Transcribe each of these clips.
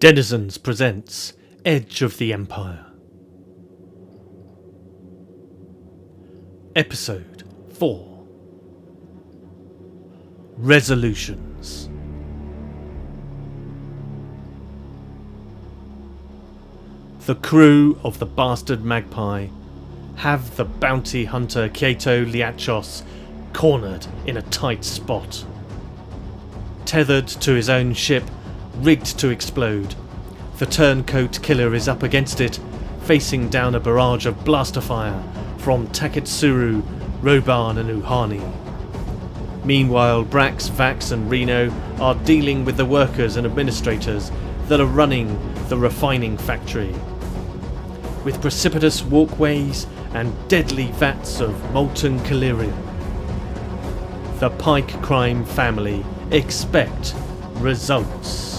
Denizens presents Edge of the Empire. Episode 4. Resolutions. The crew of the Bastard Magpie have the bounty hunter Kaa'to Leeachos cornered in a tight spot. Tethered to his own ship, rigged to explode, the Turncoat Killer is up against it, facing down a barrage of blaster fire from TAKETSURU, ROBAN and UHANE. Meanwhile, BRAX, VAX and RENO are dealing with the workers and administrators that are running the refining factory. With precipitous walkways and deadly vats of molten KELERIUM, the PYKE Crime Family expect results.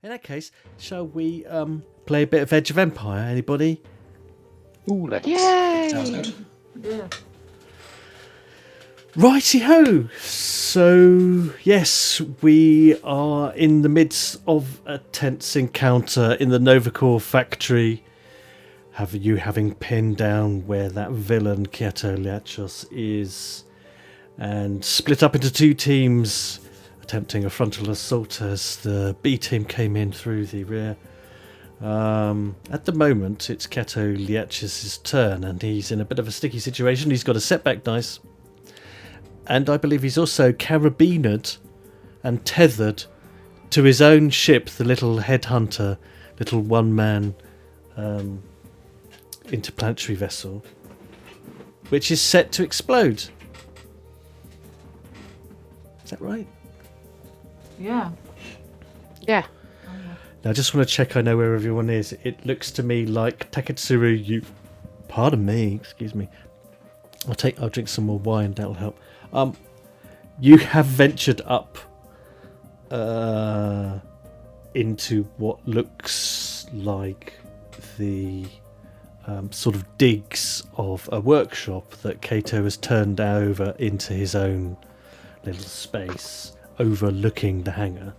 In that case, shall we play a bit of Edge of Empire? Anybody? Ooh, let's. Yay! Sounds good. Yeah. Righty-ho! So, yes, we are in the midst of a tense encounter in the Novacore factory. Having pinned down where that villain Kaa'to Leeachos is, and split up into two teams, attempting a frontal assault as the B team came in through the rear. At the moment, it's Kaa'to Leeachos' turn, and he's in a bit of a sticky situation. He's got a setback dice, and I believe he's also carabined and tethered to his own ship, the little headhunter, little one-man interplanetary vessel, which is set to explode. Is that right? Yeah. Now, I just want to check I know where everyone is. It looks to me like TAKETSURU, pardon me, excuse me. I'll drink some more wine, that'll help. You have ventured up into what looks like the sort of digs of a workshop that Kaa'to has turned over into his own little space overlooking the hangar.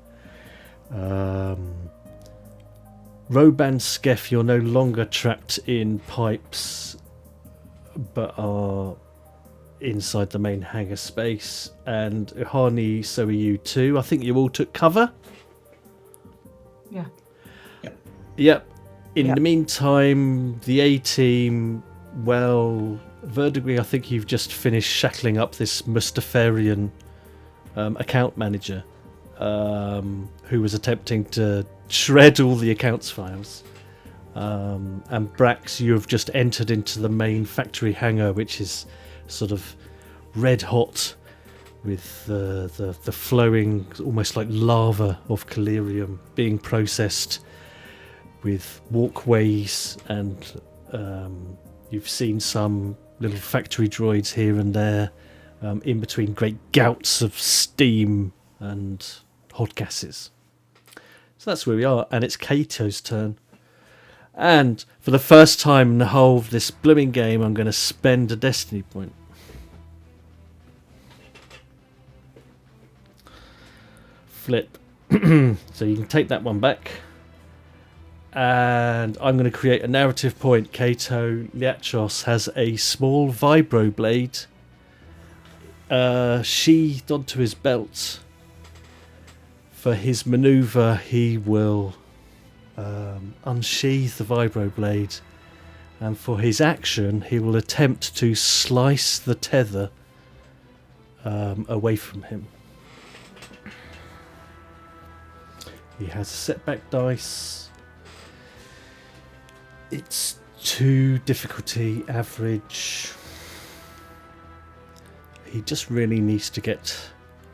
Roban Skeff, you're no longer trapped in pipes but are inside the main hangar space, and UHANE, so are you too. I think you all took cover. Yeah. Yep. In the meantime, the A team, well, Verdigris, I think you've just finished shackling up this Mustafarian account manager who was attempting to shred all the accounts files. And BRAX, you have just entered into the main factory hangar, which is sort of red hot with the flowing, almost like lava of KELERIUM being processed with walkways, and you've seen some little factory droids here and there in between great gouts of steam and hot gases. So that's where we are, and it's Kaito's turn. And for the first time in the whole of this blooming game, I'm going to spend a destiny point. Flip. So you can take that one back. And I'm going to create a narrative point. Kaa'to Leeachos has a small vibroblade sheathed onto his belt. For his maneuver, he will unsheath the vibroblade, and for his action, he will attempt to slice the tether away from him. He has a setback dice. It's 2 difficulty average. He just really needs to get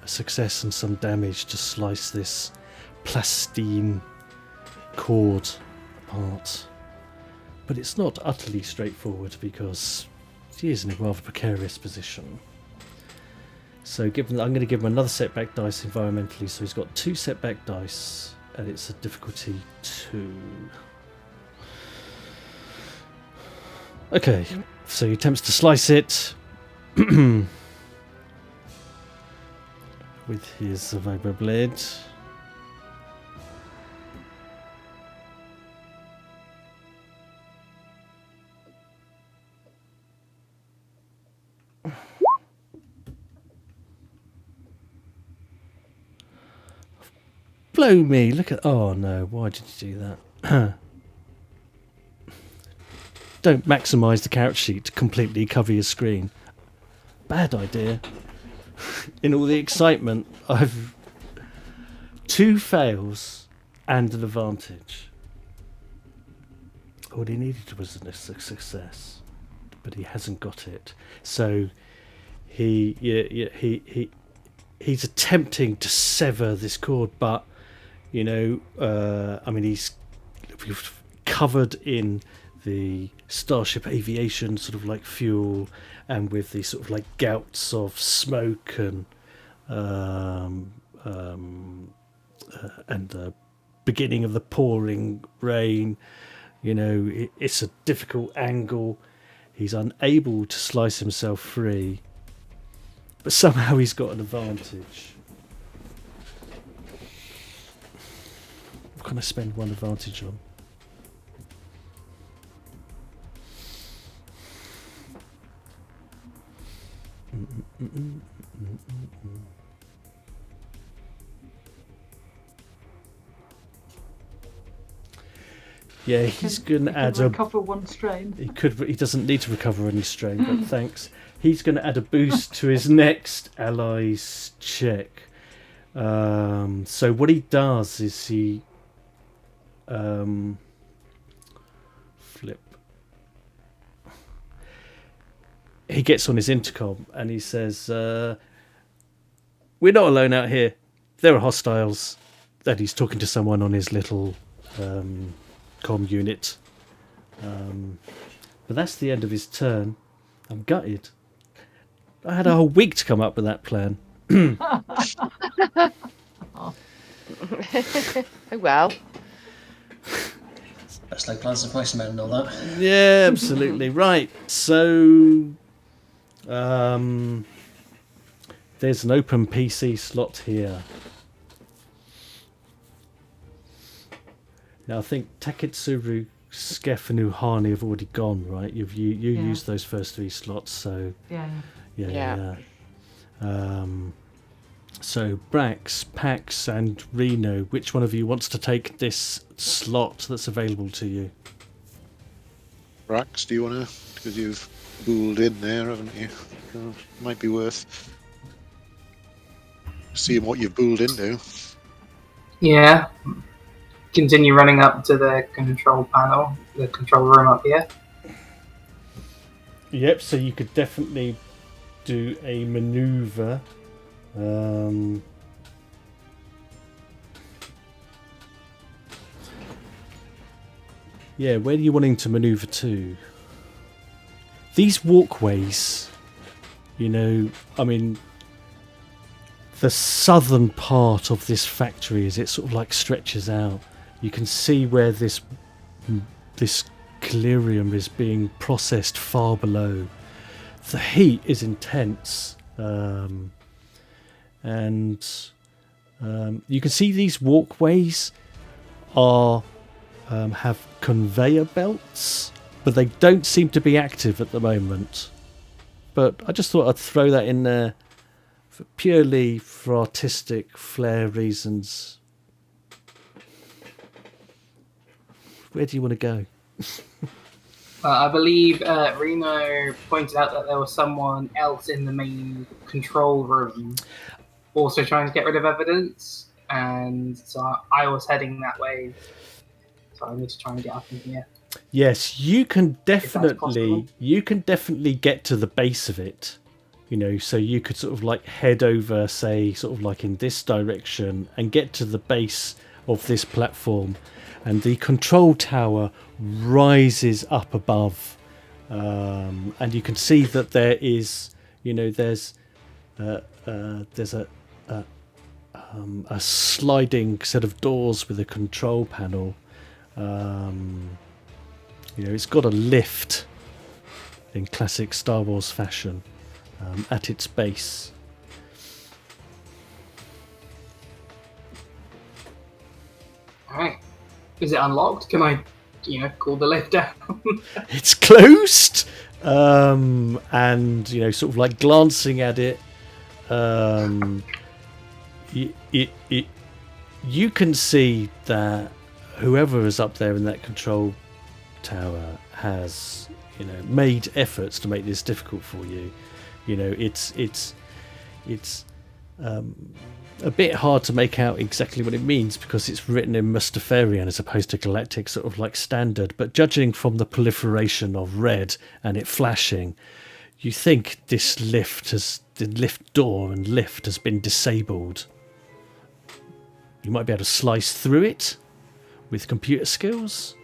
a success and some damage to slice this plastine cord apart. But it's not utterly straightforward because he is in a rather precarious position. So I'm going to give him another setback dice environmentally, so he's got 2 setback dice, and it's a difficulty 2. Okay, so he attempts to slice it with his vibro blade. Blow me, look at... Oh no, why did you do that? Don't maximise the character sheet to completely cover your screen. Bad idea. In all the excitement, I've 2 fails and an advantage. All he needed was a success, but he hasn't got it. So he's attempting to sever this cord, but you know, I mean, he's covered in the Starship Aviation sort of like fuel, and with these sort of like gouts of smoke and the beginning of the pouring rain. You know, it's a difficult angle. He's unable to slice himself free, but somehow he's got an advantage. What can I spend 1 advantage on? Yeah, he's going to add recover 1 strain. He could. He doesn't need to recover any strain, but thanks. He's going to add a boost to his next ally's check. So what he does is he flip. He gets on his intercom and he says, "We're not alone out here. There are hostiles." That he's talking to someone on his little comm unit. But that's the end of his turn. I'm gutted. I had a whole week to come up with that plan. Oh well. Best laid plans of Price Man and all that. Yeah, absolutely. Right. So there's an open PC slot here. Now I think Taketsuru, Skef and UHANE have already gone, right? You used those first 3 slots, so Yeah. So BRAX, PAX and RENO, which one of you wants to take this slot that's available to you? BRAX, do you want to? Because you've booled in there, haven't you? So might be worth seeing what you've booled into. Yeah. Continue running up to the control panel, the control room up here. Yep, so you could definitely do a maneuver. Yeah, where are you wanting to maneuver to? These walkways, you know, I mean, the southern part of this factory, as it sort of like stretches out, you can see where this KELERIUM is being processed far below. The heat is intense, and you can see these walkways are have conveyor belts, but they don't seem to be active at the moment. But I just thought I'd throw that in there purely for artistic flair reasons. Where do you want to go? I believe Reno pointed out that there was someone else in the main control room also trying to get rid of evidence, and so I was heading that way. So I need to try and get up in here. Yes, you can definitely get to the base of it. You know, so you could sort of like head over, say, sort of like in this direction and get to the base of this platform. And the control tower rises up above. And you can see that there is, you know, there's a sliding set of doors with a control panel. You know, it's got a lift in classic Star Wars fashion at its base. Alright. Is it unlocked? Can I, call the lift down? It's closed, and sort of like glancing at it, you can see that whoever is up there in that control tower has made efforts to make this difficult for you. It's a bit hard to make out exactly what it means because it's written in Mustafarian as opposed to Galactic, sort of like standard. But judging from the proliferation of red and it flashing, you think the lift door and lift has been disabled. You might be able to slice through it with computer skills.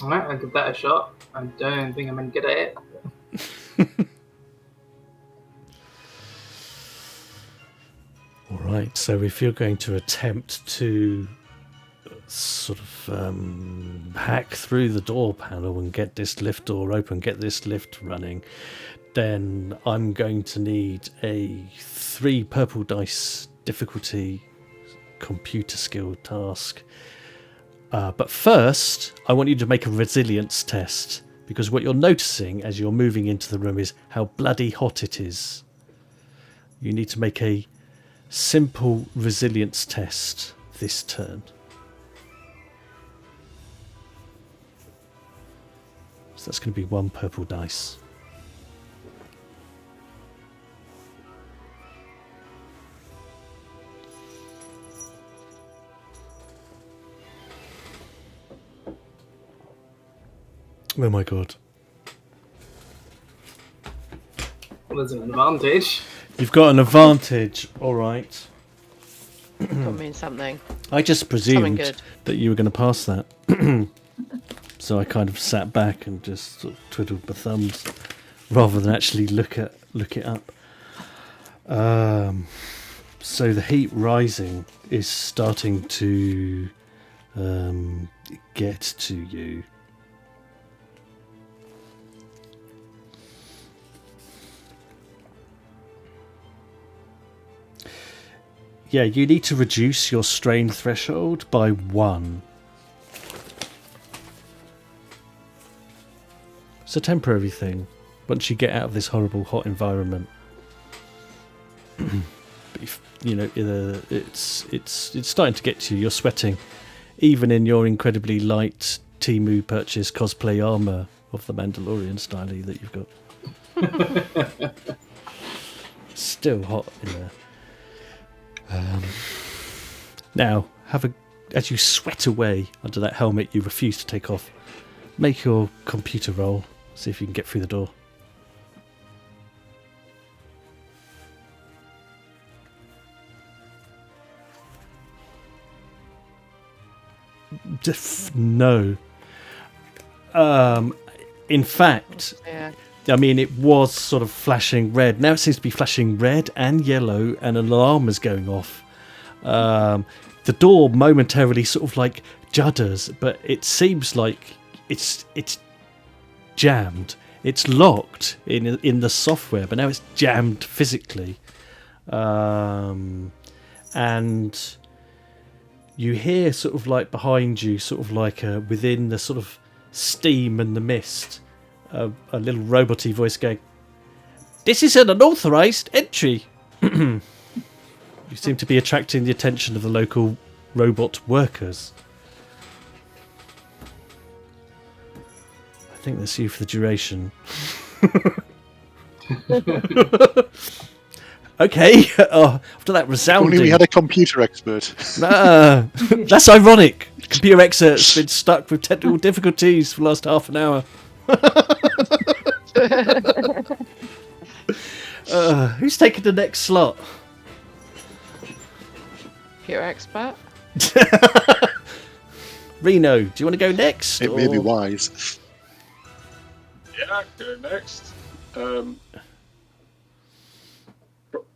Alright, I'll give that a shot. I don't think I'm any good at it. Alright, so if you're going to attempt to sort of hack through the door panel and get this lift door open, get this lift running, then I'm going to need a 3 purple dice difficulty computer skill task. But first, I want you to make a resilience test, because what you're noticing as you're moving into the room is how bloody hot it is. You need to make a simple resilience test this turn. So that's going to be 1 purple dice. Oh my god. Well, there's an advantage. You've got an advantage, alright. That means something. I just presumed good. that you were going to pass that. So I kind of sat back and just sort of twiddled my thumbs rather than actually look it up. So the heat rising is starting to get to you. Yeah, you need to reduce your strain threshold by 1. It's a temporary thing once you get out of this horrible hot environment. But if, it's starting to get to you. You're sweating, even in your incredibly light Temu purchase cosplay armor of the Mandalorian style that you've got. Still hot in there. Now, as you sweat away under that helmet you refuse to take off, make your computer roll. See if you can get through the door. No. In fact, Yeah. I mean, it was sort of flashing red. Now it seems to be flashing red and yellow, and an alarm is going off. The door momentarily sort of like judders, but it seems like it's jammed. It's locked in the software, but now it's jammed physically. And you hear sort of like behind you, sort of like within the sort of steam and the mist, a little roboty voice going, "This is an unauthorized entry." You seem to be attracting the attention of the local robot workers. I think that's you for the duration. Okay, after that resounding... Only we had a computer expert. That's ironic. Computer expert's been stuck with technical difficulties for the last half an hour. Who's taking the next slot? Pure expert. Reno, do you want to go next? It may be wise. Yeah, I can go next.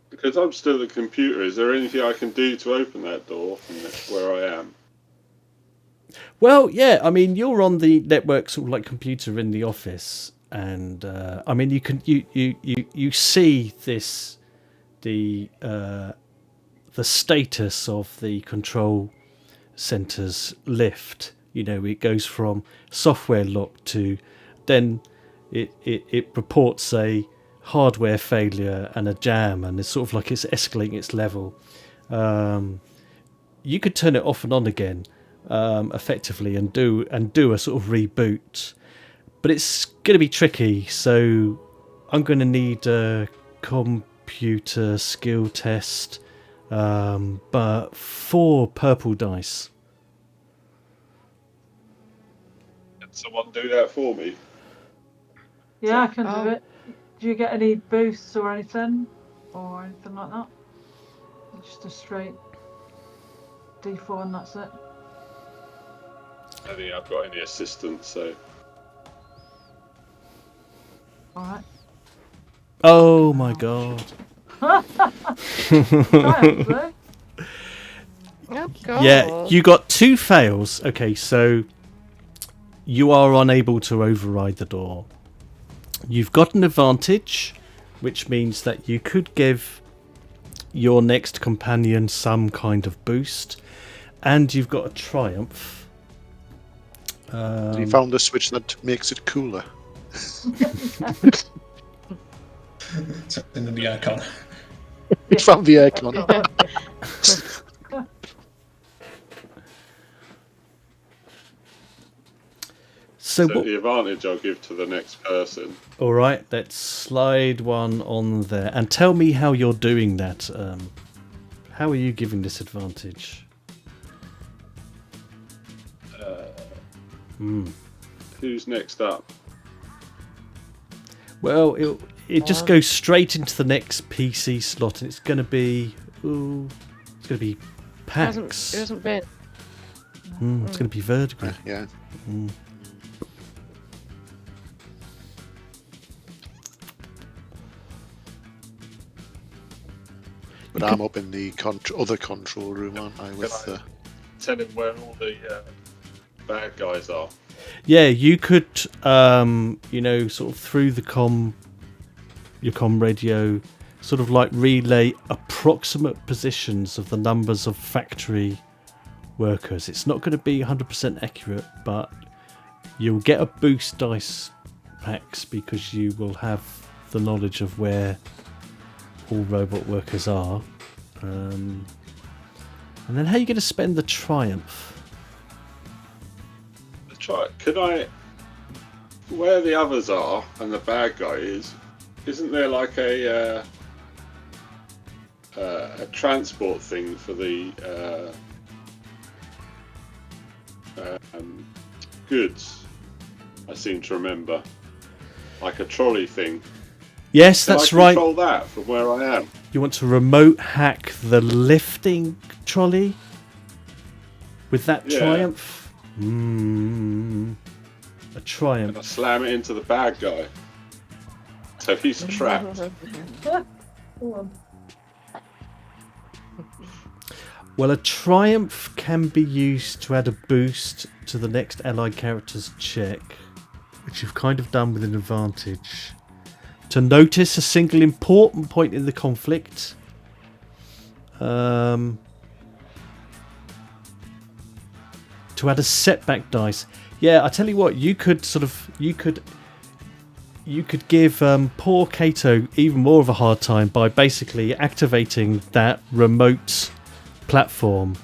Because I'm still at the computer, is there anything I can do to open that door from where I am? Well, yeah, I mean, you're on the network sort of like computer in the office, and I mean, you see this the status of the control center's lift. You know, it goes from software lock to then it reports a hardware failure and a jam, and it's sort of like it's escalating its level. You could turn it off and on again. Effectively and do a sort of reboot, but it's going to be tricky, so I'm going to need a computer skill test, but 4 purple dice. Can someone do that for me? Yeah, I can do it. Do you get any boosts or anything? Or anything like that? Just a straight D4 and that's it. I don't think I've got any assistance, so. Alright. Oh my god. Triumph, Oh, God. Yeah, you got 2 fails. Okay, so you are unable to override the door. You've got an advantage, which means that you could give your next companion some kind of boost, and you've got a triumph. You found a switch that makes it cooler. It's in the icon. You found the aircon. So So the advantage I'll give to the next person. all right, let's slide one on there, and tell me how you're doing that. How are you giving this advantage? Who's next up? Well, it just goes straight into the next PC slot, and it's going to be it's going to be It PAX. hasn't been. It's going to be Vertigo. Yeah. But I'm up in the other control room, aren't I? With Can Tell him where all the bad guys are. Yeah, you could, sort of through the your com radio, sort of like relay approximate positions of the numbers of factory workers. It's not going to be 100% accurate, but you'll get a boost dice packs because you will have the knowledge of where all robot workers are. And then how are you going to spend the triumph? Could I, where the others are and the bad guy is, isn't there like a transport thing for the goods? I seem to remember, like a trolley thing. Yes, Can that's I right. control that from where I am? You want to remote hack the lifting trolley with that Yeah. triumph? A And I triumph. slam it into the bad guy, so he's trapped. Well, a triumph can be used to add a boost to the next allied character's check, which you've kind of done with an advantage. To notice a single important point in the conflict. To add a setback dice. Yeah, I tell you what, you could give poor Kaa'to even more of a hard time by basically activating that remote platform,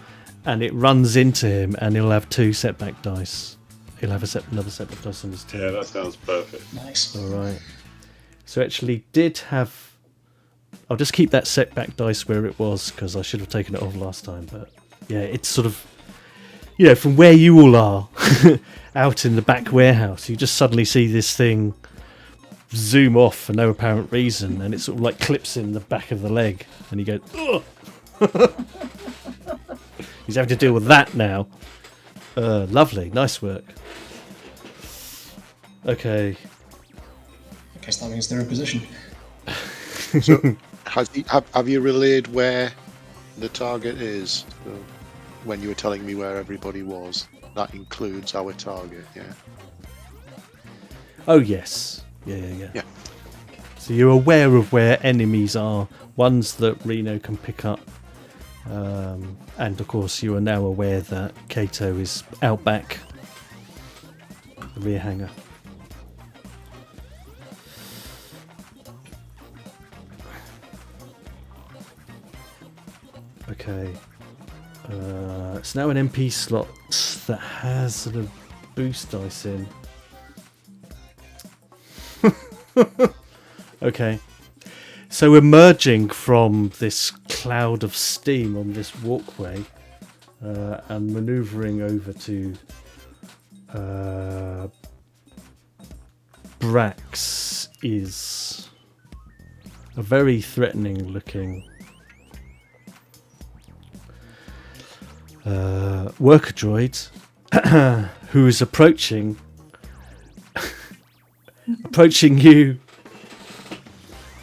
and it runs into him, and he'll have 2 setback dice. He'll have another setback dice on his turn. Yeah, that sounds perfect. Nice. All right. So actually, did have. I'll just keep that setback dice where it was because I should have taken it off last time. But yeah, it's sort of, from where you all are, out in the back warehouse, you just suddenly see this thing zoom off for no apparent reason, and it sort of like clips in the back of the leg, and you go, ugh. He's having to deal with that now. Lovely, nice work. Okay. I guess that means they're in position. So, have you relayed where the target is? So, when you were telling me where everybody was, that includes our target, yeah? Oh yes, yeah. Yeah. So you're aware of where enemies are, ones that Reno can pick up, and of course you are now aware that Kaa'to is out back, the rear hangar. Okay. It's now an MP slot that has sort of boost dice in. Okay. So emerging from this cloud of steam on this walkway and manoeuvring over to BRAX is a very threatening looking worker droid who is approaching you,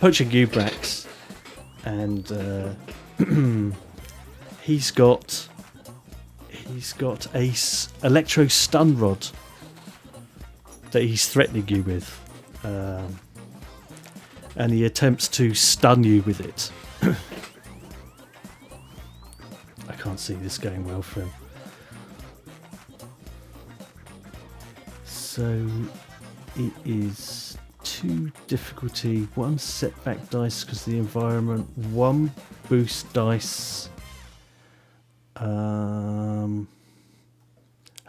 BRAX, and he's got a electro stun rod that he's threatening you with, and he attempts to stun you with it. I can't see this going well for him. So it is 2 difficulty, 1 setback dice because of the environment, 1 boost dice. Have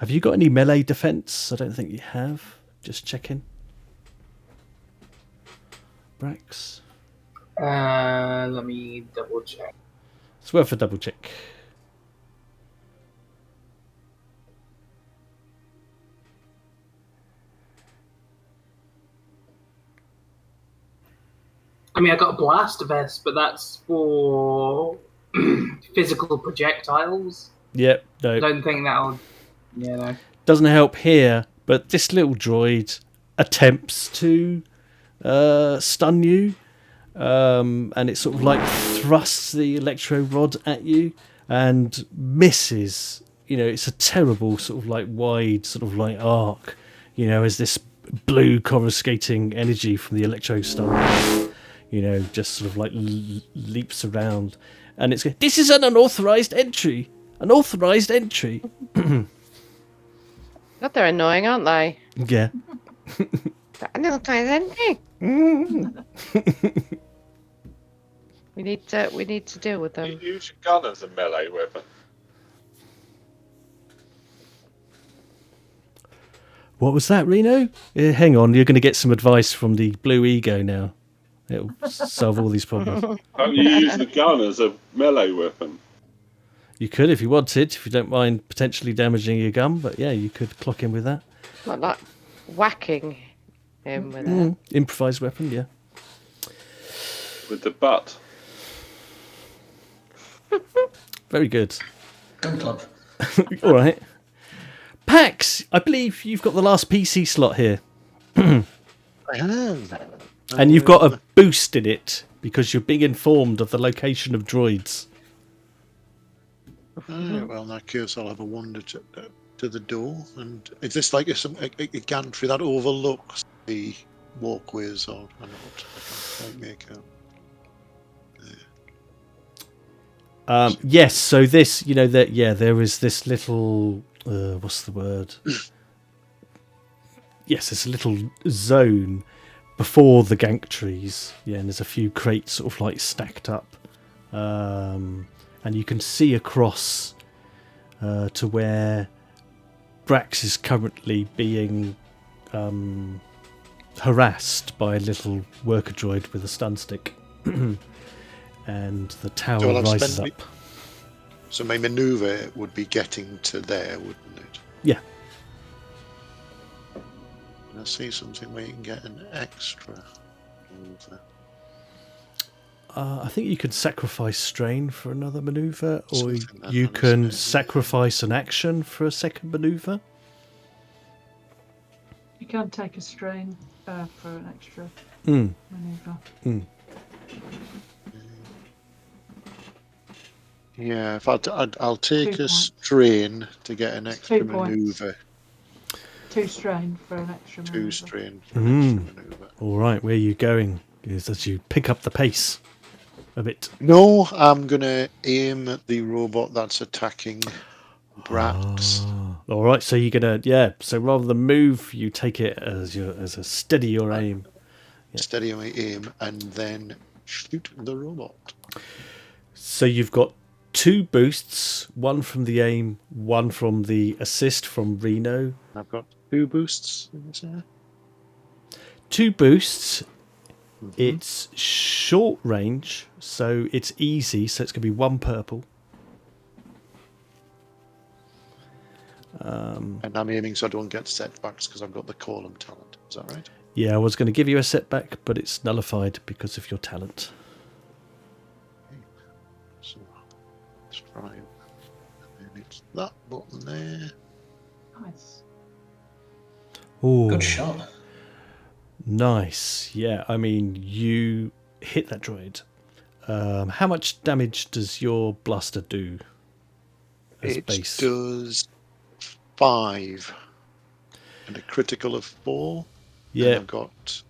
you got any melee defense? I don't think you have. Just checking. BRAX. Let me double check. It's worth a double check. I mean, I got a blast vest, but that's for physical projectiles. Yep, no. I don't think that'll. Yeah, no. Doesn't help here, but this little droid attempts to stun you, and it sort of like thrusts the electro rod at you and misses. You know, it's a terrible sort of like wide sort of like arc, you know, as this blue coruscating energy from the electro stun, you know, just sort of like leaps around, and it's, this is an unauthorized entry. Unauthorized entry. God, they're annoying, aren't they? Yeah. We need to deal with You them. use your gun as a melee weapon. What was that, Reno? Hang on, you're going to get some advice from the Blue Ego now. It'll solve all these problems. Don't you use the gun as a melee weapon? You could if you wanted, if you don't mind potentially damaging your gun, but yeah, you could clock in with that. Not like whacking him with it. Improvised weapon, yeah. With the butt. Very good. Gun club. All right. Pax, I believe you've got the last PC slot here. I have. And you've got a boost in it because you're being informed of the location of droids. Well, in that case, I'll have a wander to the door. And is this like a gantry that overlooks the walkways or not? I can't make out. Yes, so this, you know, that there is this little, what's the word? Yes, it's a little zone before the gank trees. Yeah, and there's a few crates sort of like stacked up. And you can see across to where BRAX is currently being harassed by a little worker droid with a stun stick. And the tower So I'll rises spend up. So my manoeuvre would be getting to there, wouldn't it? Yeah. I see something where you can get an extra manoeuvre. I think you could sacrifice strain for another maneuver, or Something that you I was can saying. sacrifice an action for a second maneuver. You can take a strain for an extra Mm. maneuver. Mm. Yeah, if I'll take 2 a points. strain to get an extra 2 points. maneuver. 2 strain for an extra 2 maneuver. strain for an extra maneuver. All right, where are you going? Is as you pick up the pace a bit. No, I'm gonna aim at the robot that's attacking BRAX. All right, so you're gonna So rather than move, you take it as a steady your aim. Steady my aim and then shoot the robot. So you've got 2 boosts, one from the aim, one from the assist from Reno. I've got 2 boosts in this area. 2 boosts. It's short range, so it's easy. So it's going to be 1 purple. And I'm aiming so I don't get setbacks because I've got the column talent. Is that right? Yeah, I was going to give you a setback, but it's nullified because of your talent. So let's try. And it's that button there. Nice. Ooh, Good shot. nice. Yeah, I mean, you hit that droid. How much damage does your blaster do as It base? does 5 and a critical of 4. And Yeah. I've got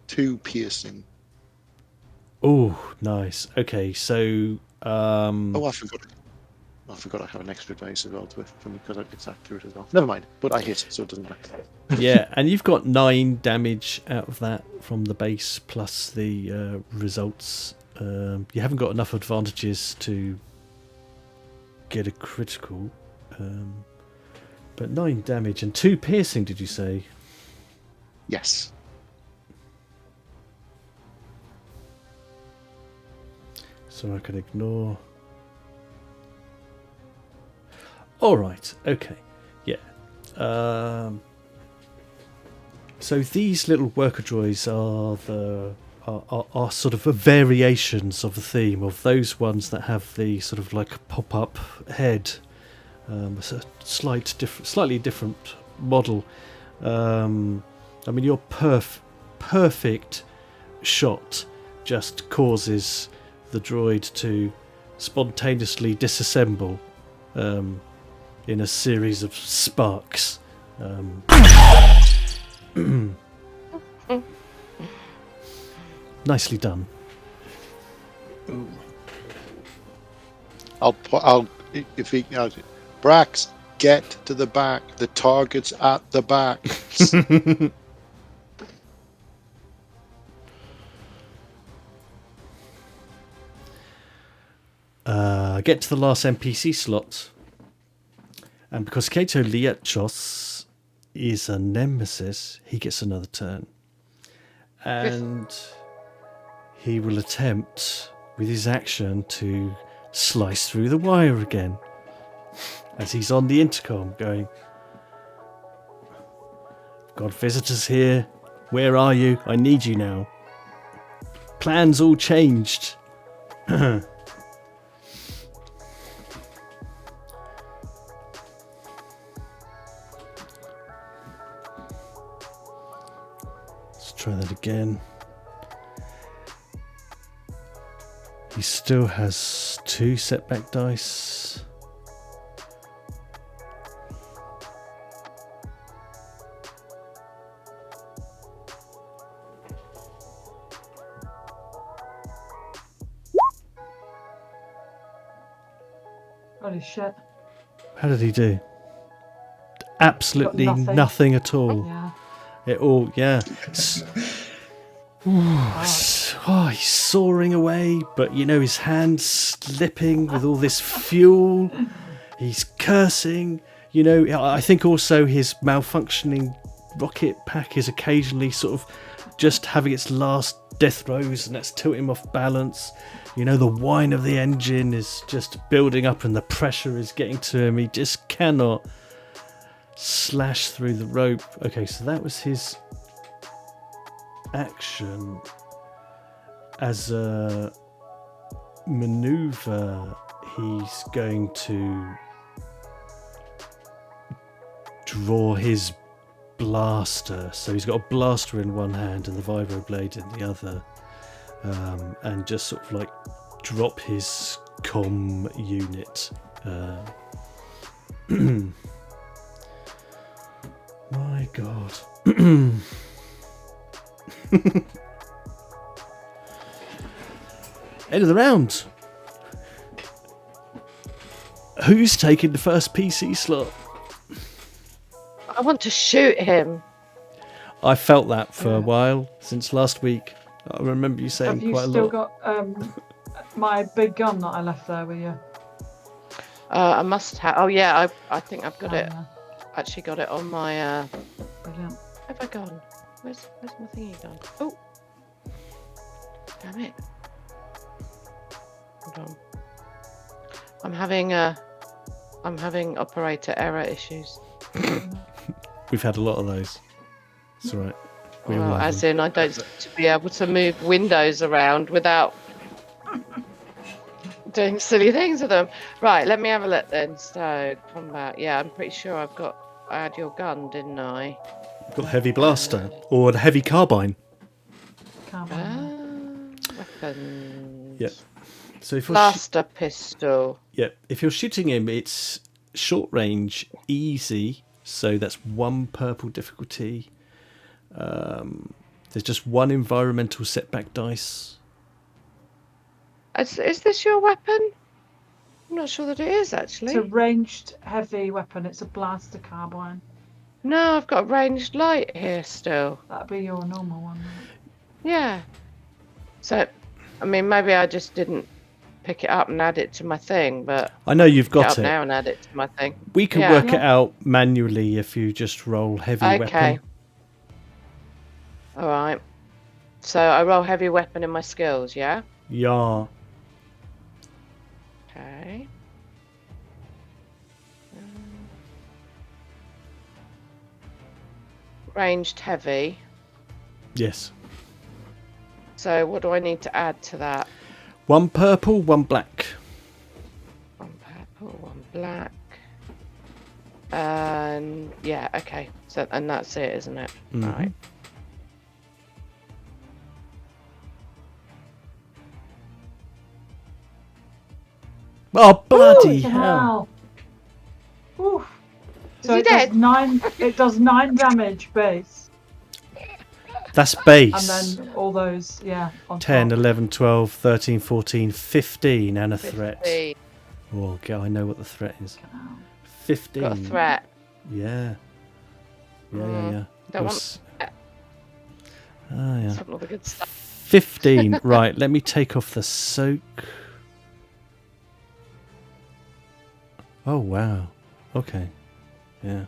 2 piercing. Oh, nice. Okay, so Oh, I forgot I have an extra dice as well for me because it's accurate as well. Never mind, but I hit, so it doesn't matter. yeah, and you've got 9 damage out of that from the base plus the results. You haven't got enough advantages to get a critical, but 9 damage and 2 piercing. Did you say? Yes. So I can ignore. All right. Okay. Yeah. So these little worker droids are sort of variations of the theme of those ones that have the sort of like pop-up head. It's a slightly different model. I mean, your perfect shot just causes the droid to spontaneously disassemble in a series of sparks. Nicely done. Ooh. If he BRAX, get to the back. The target's at the back. Get to the last NPC slot. And because Kaa'to Leeachos is a nemesis, he gets another turn. And he will attempt, with his action, to slice through the wire again. As he's on the intercom going, "Got visitors here. Where are you? I need you now. Plans all changed." Try that again. He still has 2 setback dice. Holy shit. How did he do? Absolutely Got nothing at all. Yeah. It all, yeah. He's soaring away, but you know, his hand's slipping with all this fuel. He's cursing. You know, I think also his malfunctioning rocket pack is occasionally sort of just having its last death throes, and that's tilting him off balance. You know, the whine of the engine is just building up and the pressure is getting to him. He just cannot slash through the rope. Okay, so that was his action. As a maneuver, he's going to draw his blaster. So he's got a blaster in one hand and the vibro blade in the other, and just sort of like drop his comm unit. My God. End of the round. Who's taking the first PC slot? I want to shoot him. I felt that for a while since last week. I remember you saying Have you quite a still lot. got my big gun that I left there with you? I must have. Oh yeah, I think I've got it. Yeah. Actually got it on my. Brilliant. Have I gone? Where's my thingy gone? Oh, damn it! Hold on. I'm having operator error issues. We've had a lot of those. It's all right. We all Well, have as them. in, I don't seem to be able to move windows around without doing silly things with them. Right, let me have a look then. So, combat. Yeah, I'm pretty sure I had your gun, didn't I? Got a heavy blaster or a heavy carbine. Weapons. Yep. So if you're Blaster pistol. if you're shooting him, it's short range, easy. So that's 1 purple difficulty. There's just 1 environmental setback dice. Is this your weapon? I'm not sure that it is actually. It's a ranged heavy weapon. It's a blaster carbine. No, I've got a ranged light here still. That'd be your normal one. Right? Yeah. So, I mean, maybe I just didn't pick it up and add it to my thing, but I know you've pick it got up it. now and add it to my thing. We can Yeah. work it out manually if you just roll heavy Okay. weapon. All right. So I roll heavy weapon in my skills, yeah? Yeah. Okay. Ranged heavy. Yes. So what do I need to add to that? 1 purple, 1 black. 1 purple, 1 black. And yeah, okay. So and that's it, isn't it? Mhm. Right. Oh, bloody Ooh, hell. Oof. Is So he it does dead? 9. It does 9 damage base, That's and base. then all those, on 10, top. 11, 12, 13, 14, 15 and a threat. 50. Oh, God, I know what the threat is. 15. Got a threat. Yeah. Yeah. Don't want Yes. Ah, yeah. some of the good stuff. 15. Right, let me take off the soak. Oh, wow. Okay. Yeah.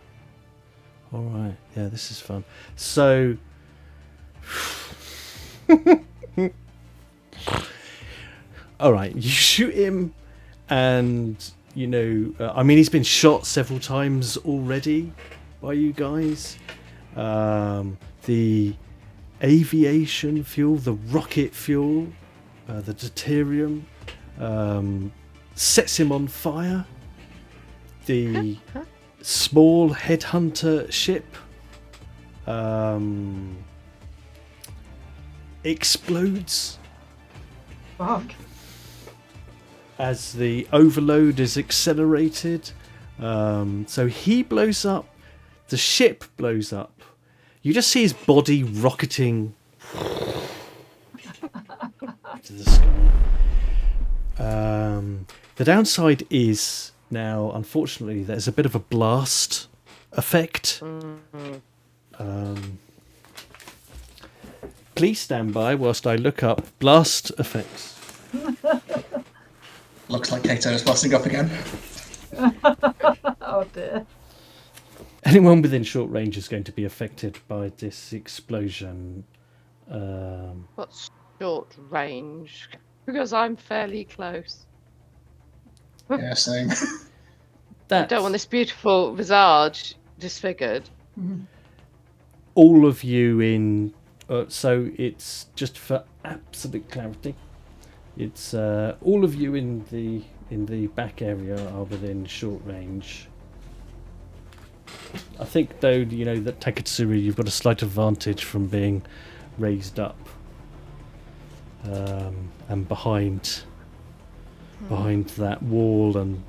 All right. Yeah, this is fun. So... all right, you shoot him and, I mean, he's been shot several times already by you guys. The aviation fuel, the rocket fuel, the deuterium, sets him on fire. The small headhunter ship explodes Fuck. as the overload is accelerated. So he blows up, the ship blows up. You just see his body rocketing to the sky. The downside is now, unfortunately, there's a bit of a blast effect. Please stand by whilst I look up blast effects. Looks like Kato is busting up again. Oh dear. Anyone within short range is going to be affected by this explosion. What's short range? Because I'm fairly close. Yeah, same. I don't want this beautiful visage disfigured. All of you in... so it's just for absolute clarity. It's all of you in the back area are within short range. I think though, that TAKETSURU, you've got a slight advantage from being raised up and behind behind that wall and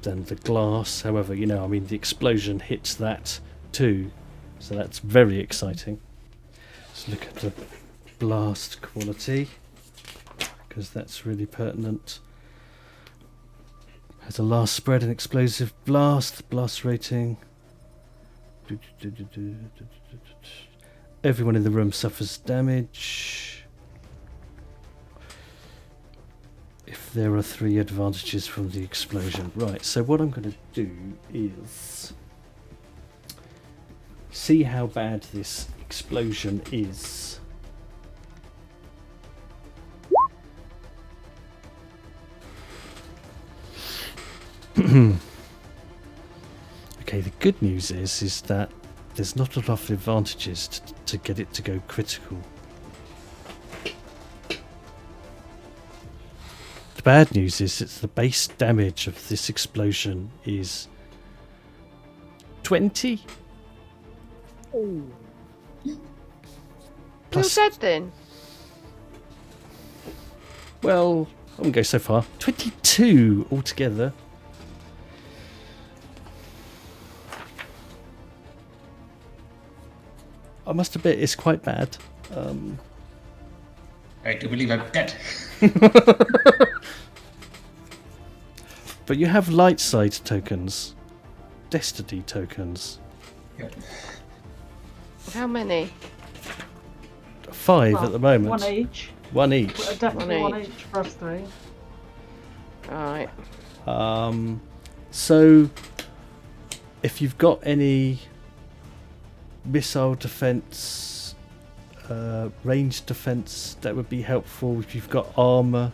then the glass. However, you know, I mean, the explosion hits that too, so that's very exciting. Let's look at the blast quality, because that's really pertinent. Has a last spread and explosive blast rating. Everyone in the room suffers damage. If there are 3 advantages from the explosion. Right, so what I'm going to do is see how bad this explosion is. Okay, the good news is that there's not enough advantages to get it to go critical. The bad news is that the base damage of this explosion is 20. Ooh. Plus, You're dead then. well, I wouldn't go so far. 22 altogether. I must admit, it's quite bad. I do believe I'm dead. But you have light side tokens, destiny tokens. Yep. How many? 5 Well, at the moment. 1 each. 1 each. Definitely One 1 each. each for us 3. Right. So, if you've got any missile defense, range defense, that would be helpful. If you've got armor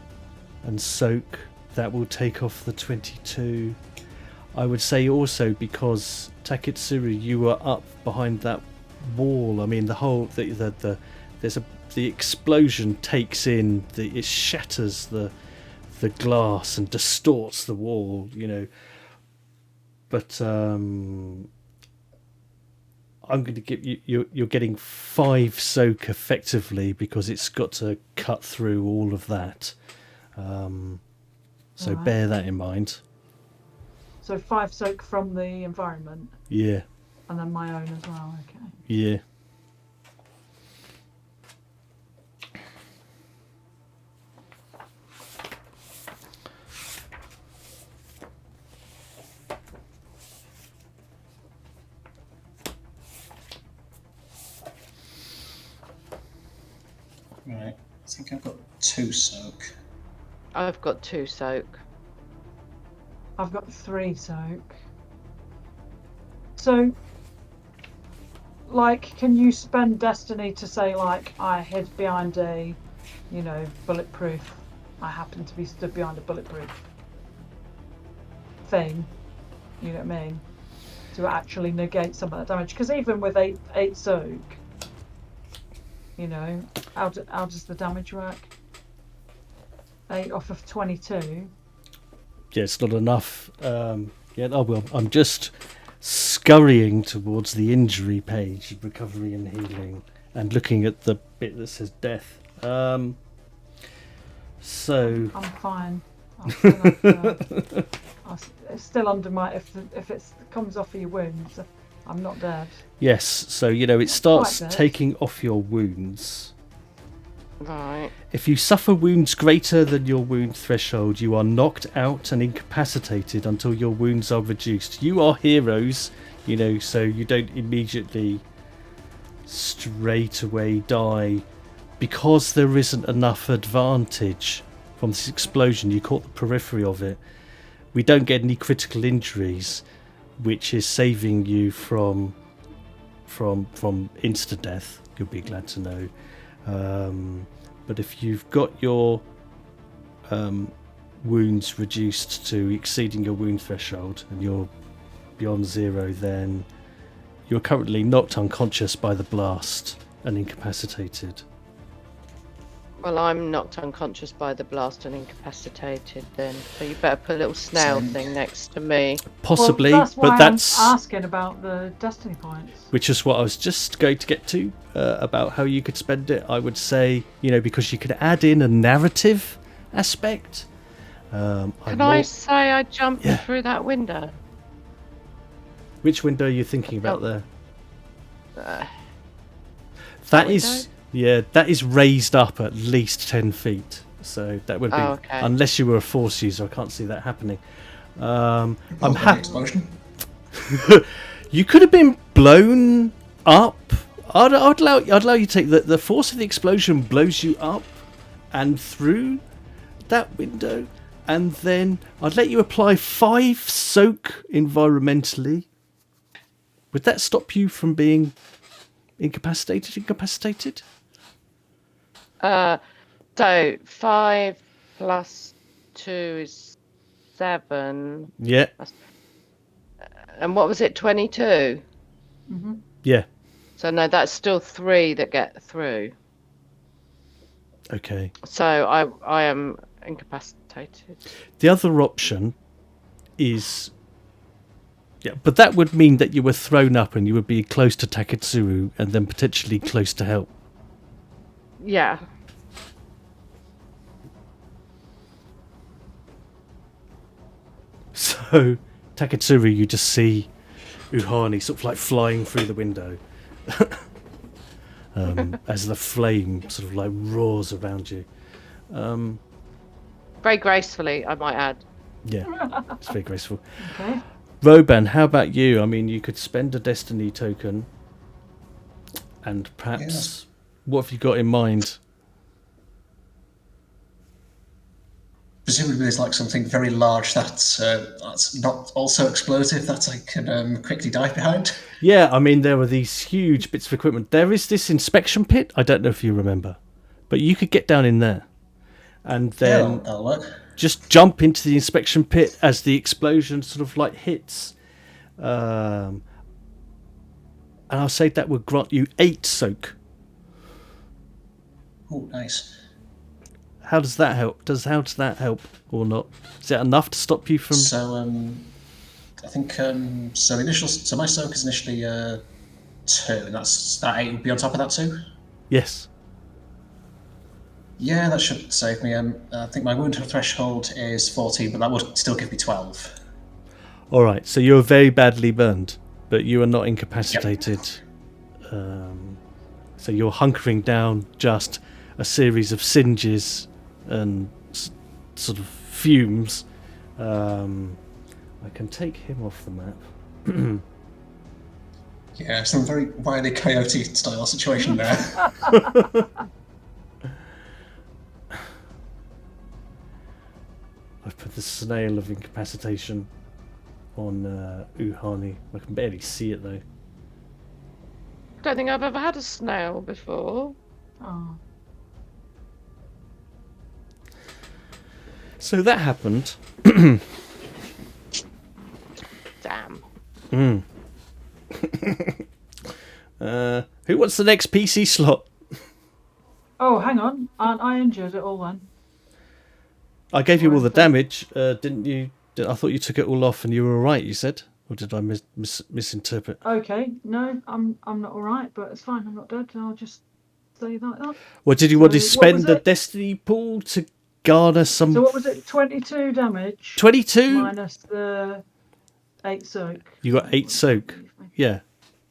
and soak, that will take off the 22. I would say also, because TAKETSURU, you were up behind that wall. I mean, the whole the explosion takes in it shatters the glass and distorts the wall, you know. But I'm going to give you're getting 5 soak effectively, because it's got to cut through all of that. So Alright. bear that in mind. So 5 soak from the environment, Yeah, and then my own as well. Okay. yeah. Right. I think I've got 2 soak. I've got 2 soak. I've got 3 soak. So, like, can you spend destiny to say, like, I hid behind a, you know, bulletproof? I happen to be stood behind a bulletproof thing. You know what I mean? To actually negate some of that damage. Because even with 8 soak, you know, how does the damage work? 8 off of 22. Yeah, it's not enough. Yeah, oh well, I'm just scurrying towards the injury page, recovery and healing, and looking at the bit that says death. So I'm fine. I'm still it's still under my. If it comes off of your wounds, I'm not dead. yes, so you know, it starts Quite dead. taking off your wounds. Right. If you suffer wounds greater than your wound threshold, you are knocked out and incapacitated until your wounds are reduced. You are heroes, you know, so you don't immediately straight away die, because there isn't enough advantage from this explosion. You caught the periphery of it. We don't get any critical injuries, which is saving you from insta death. You'll be glad to know. But if you've got your wounds reduced to exceeding your wound threshold and you're beyond 0, then you're currently knocked unconscious by the blast and incapacitated. Well, I'm knocked unconscious by the blast and incapacitated then. So you better put a little snail Same. thing next to me. Possibly, well, that's why but that's I'm asking about the destiny points. which is what I was just going to get to, about how you could spend it. I would say, you know, because you could add in a narrative aspect, Can I say I jumped Yeah. through that window? Which window are you thinking about there? Uh, That that is, yeah, that is raised up at least 10 feet. So that would be, Oh, okay. unless you were a force user, I can't see that happening. I'm An happy. explosion. You could have been blown up. I'd allow you to take the force of the explosion blows you up and through that window, and then I'd let you apply 5 soak environmentally. Would that stop you from being incapacitated? So 5 plus 2 is 7. Yeah. And what was it, 22? Yeah. So no, that's still 3 that get through. Okay. So I am incapacitated. The other option is, yeah, but that would mean that you were thrown up and you would be close to TAKETSURU and then potentially close to help. Yeah. So, TAKETSURU, you just see UHANE sort of like flying through the window as the flame sort of like roars around you. Very gracefully, I might add. Yeah, it's very graceful. Okay. Roban, how about you? I mean, you could spend a destiny token and perhaps... Yes. What have you got in mind? Presumably there's like something very large that's not also explosive that I can quickly dive behind. Yeah, I mean, there were these huge bits of equipment. There is this inspection pit. I don't know if you remember, but you could get down in there and then Yeah, that'll work. just jump into the inspection pit as the explosion sort of like hits. And I'll say that would grant you 8 soak. Oh, nice. How does that help? How does that help or not? Is that enough to stop you from? So I think so my soak is initially 2, and that 8 would be on top of that 2. Yes. Yeah, that should save me. I think my wound threshold is 14, but that would still give me 12. All right. So you're very badly burned, but you are not incapacitated. So you're hunkering down, just a series of singes and sort of fumes. I can take him off the map. Yeah, some very Wile E. Coyote style situation there. I've put the snail of incapacitation on UHANE. I can barely see it though. Don't think I've ever had a snail before. Oh. So that happened. Damn. Who wants the next PC slot? Oh, hang on. Aren't I injured at all then? I gave you all the damage, didn't you? I thought you took it all off and you were all right. You said, or did I misinterpret? Okay. No, I'm not all right, but it's fine. I'm not dead. I'll just say like that. Well, did you want to So, what spend was the it? destiny pool to garner some? So what was it? 22 damage 22. minus the 8 soak. You got 8 soak. Yeah.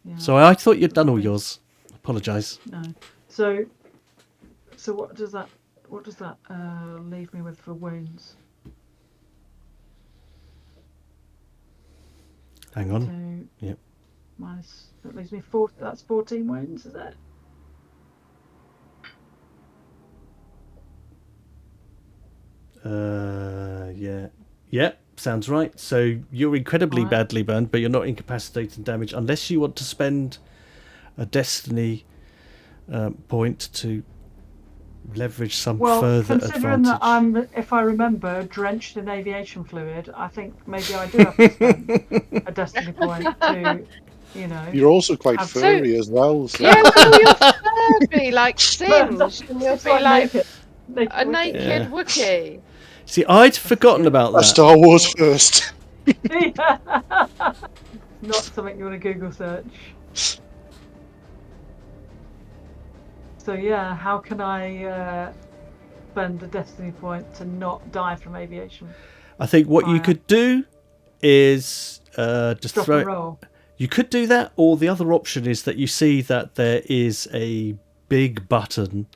Yeah. So I thought you'd done all yours. Apologise. No. So what does that leave me with for wounds? Hang on. 2 Yep. minus, that leaves me 4. That's 14 wounds, is it? Yeah. Yep. Sounds right. So you're incredibly Alright. badly burned, but you're not incapacitated and damaged unless you want to spend a destiny point to leverage some Well, further considering advantage. that I'm, if I remember, drenched in aviation fluid, I think maybe I do have to spend a destiny point to, you know. You're also quite Have- furry as well. So. Yeah, well, you're furry, like Singed, and you'll It's be like like naked a Wicca. naked Yeah. Wookiee. See, I'd forgotten about A that. Star Wars first. Not something you want to Google search. So yeah, how can I spend a destiny point to not die from aviation? I think what you Fire. could do is just Drop throw and it. roll. You could do that, or the other option is that you see that there is a big button,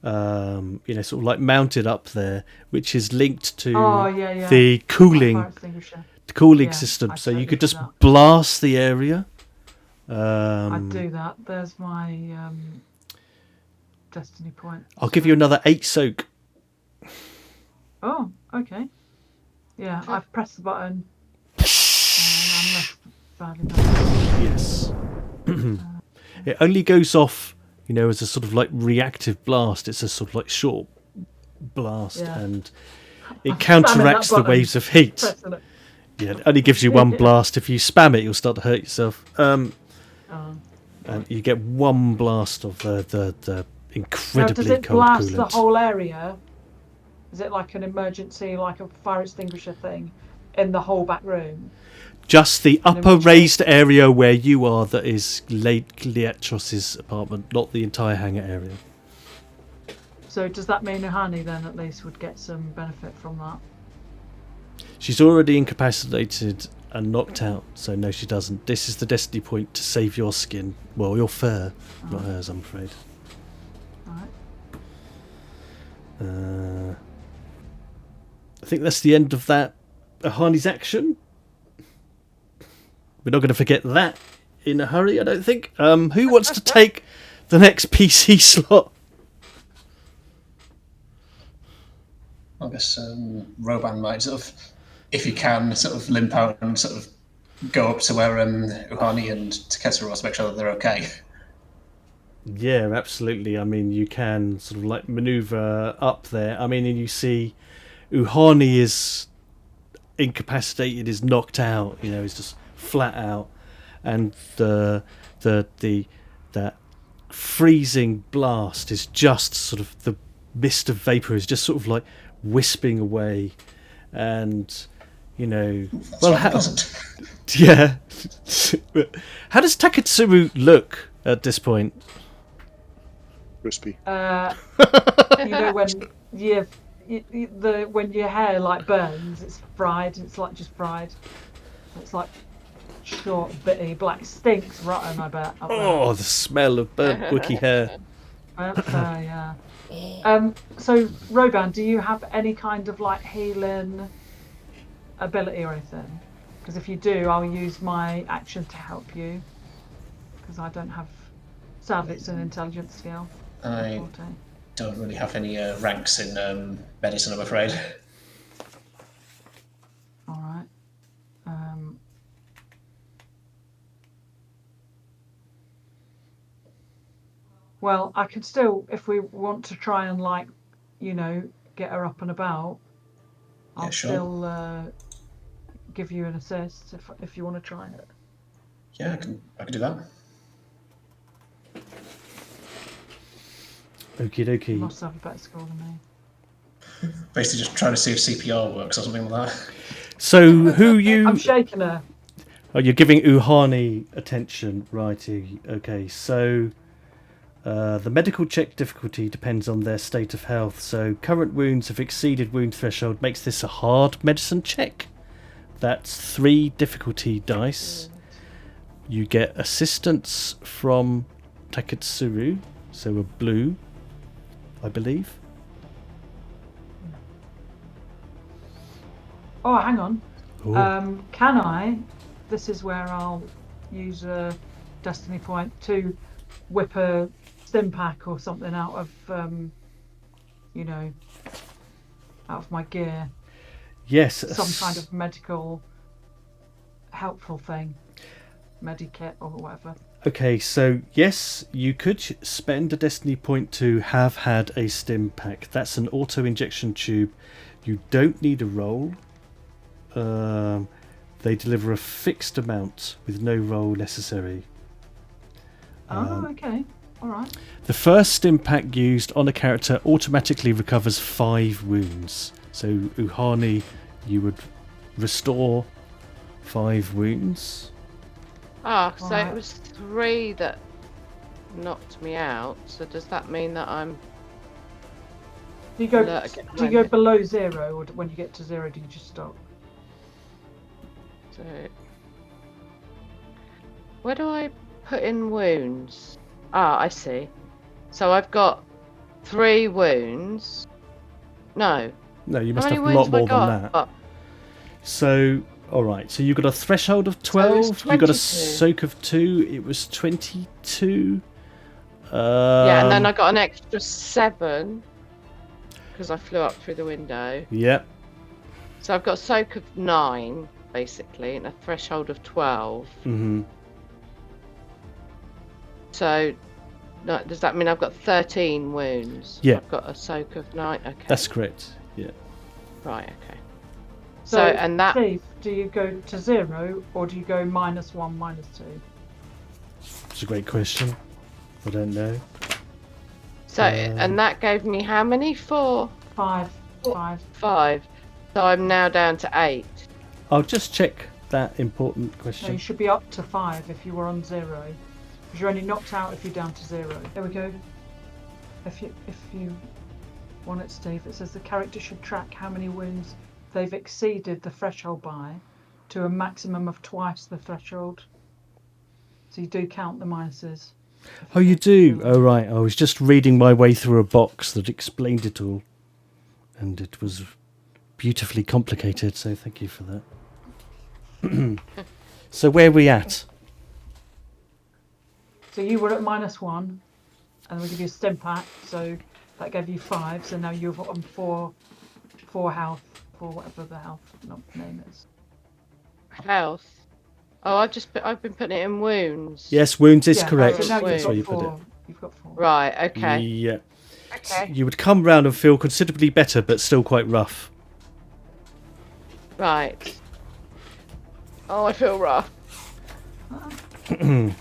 sort of like mounted up there, which is linked to Oh, yeah. the Like cooling fire extinguisher. Yeah, system. I'd So you totally could do just that. blast the area. I'd do that. There's my destiny point. I'll give you another 8 soak. Oh, okay. Yeah, I've pressed the button. And I'm left badly done. Yes. It only goes off, as a sort of like reactive blast. It's a sort of like short blast, Yeah. and I'm it spamming counteracts that the button. waves of heat. Pressing it. Yeah, it only gives you one blast. If you spam it, you'll start to hurt yourself. Oh. And you get one blast of the Now, incredibly does it cold blast coolant. the whole area? Is it like an emergency, like a fire extinguisher thing in the whole back room? Just the And then upper which raised area where you are, that is Leeachos' apartment, not the entire hangar area. So does that mean UHANE then at least would get some benefit from that? She's already incapacitated and knocked out, so no, she doesn't. This is the destiny point to save your skin. Well, your fur, not hers, I'm afraid. Alright. I think that's the end of that UHANE's action. We're not going to forget that in a hurry, I don't think. Who wants to take the next PC slot? I guess Roban might sort of, if you can, sort of limp out and sort of go up to where UHANE and TAKETSURU are to make sure that they're okay. Yeah, absolutely. I mean, you can sort of like maneuver up there. I mean, and you see UHANE is incapacitated, is knocked out, is just flat out, and that freezing blast is just sort of, the mist of vapor is just sort of like wisping away, and That's how, pleasant. yeah. How does TAKETSURU look at this point? Crispy. When when your hair like burns, it's fried. It's like just fried. It's like short, bitty, black. Stinks rotten, I bet. Up Oh, the smell of burnt Wookiee hair. yeah. So Roban, do you have any kind of like healing ability or anything? Because if you do, I'll use my action to help you. Because I don't have. Sadly, it's an intelligence skill. I don't really have any ranks in medicine, I'm afraid. All right. Well, I could still, if we want to try and get her up and about, I'll sure. still give you an assist if you want to try it. Yeah, I can do that. Okie You dokie. must have a better score than me. Basically just trying to see if CPR works or something like that. So who you? I'm shaking her. Oh, you're giving UHANE attention, righty? Okay, so the medical check difficulty depends on their state of health. So current wounds have exceeded wound threshold makes this a hard medicine check. That's 3 difficulty dice. You get assistance from TAKETSURU, so a blue, I believe. Oh, hang on. Ooh. Can I? This is where I'll use a destiny point to whip a stim pack or something out of, out of my gear. Yes. Some kind of medical helpful thing, medikit or whatever. Okay, so yes, you could spend a destiny point to have had a stim pack. That's an auto injection tube. You don't need a roll. They deliver a fixed amount with no roll necessary. Okay. All right. The first stim pack used on a character automatically recovers 5 wounds. So UHANE, you would restore 5 wounds. Ah, so Alright. it was 3 that knocked me out. So does that mean that I'm Do you go? Alert again. Do you go below 0, or when you get to 0, do you just stop? So, where do I put in wounds? Ah, I see. So I've got 3 wounds. No. No, you How must many have a wounds lot have I more than got? that. So, all right. So you got a threshold of So 12. it's You got a 22. soak of 2. It was 22. Yeah, and then I got an extra 7 because I flew up through the window. Yep. So I've got soak of 9 basically, and a threshold of 12. Mm-hmm. So, no, does that mean I've got 13 wounds? Yeah. I've got a soak of 9. Okay. That's correct. Yeah. Right. Okay. So, So, and that. Steve, do you go to 0, or do you go -1, -2? It's a great question. I don't know. So, and that gave me how many? 4, 5. 5. 5. So I'm now down to 8. I'll just check that important So you question. should be up to 5 if you were on 0, because you're only knocked out if you're down to 0. There we go. If you want it, Steve, it says the character should track how many wounds they've exceeded the threshold by to a maximum of twice the threshold. So you do count the minuses. Oh, you do? Oh, right. I was just reading my way through a box that explained it all. And it was beautifully complicated, so thank you for that. So where are we at? So you were at -1, and we give you a stim pack, so that gave you 5. So now you're on 4 health, for whatever the health name is. Health. Oh, I've been putting it in wounds. Yes, wounds is Yeah, correct. So now That's you've where got you put 4. it. You've got 4. Right. Okay. Yeah. Okay. You would come round and feel considerably better, but still quite rough. Right. Oh, I feel rough. Good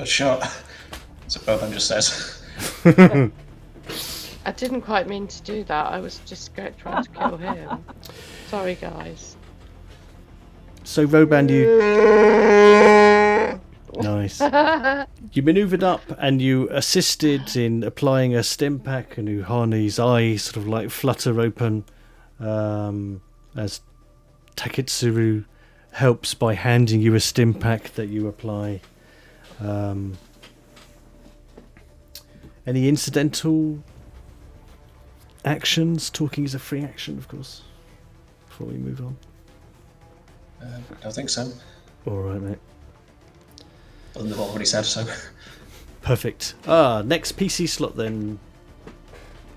shot. That's what Roban just says. I didn't quite mean to do that. I was just trying to kill him. Sorry, guys. So Roban, you nice. You manoeuvred up and you assisted in applying a stim pack, and Uhane's eyes sort of like flutter open as TAKETSURU helps by handing you a stim pack that you apply. Any incidental actions? Talking is a free action, of course, before we move on. I don't think so. All right, mate. Other than what I've already said, so. Perfect. Next PC slot then.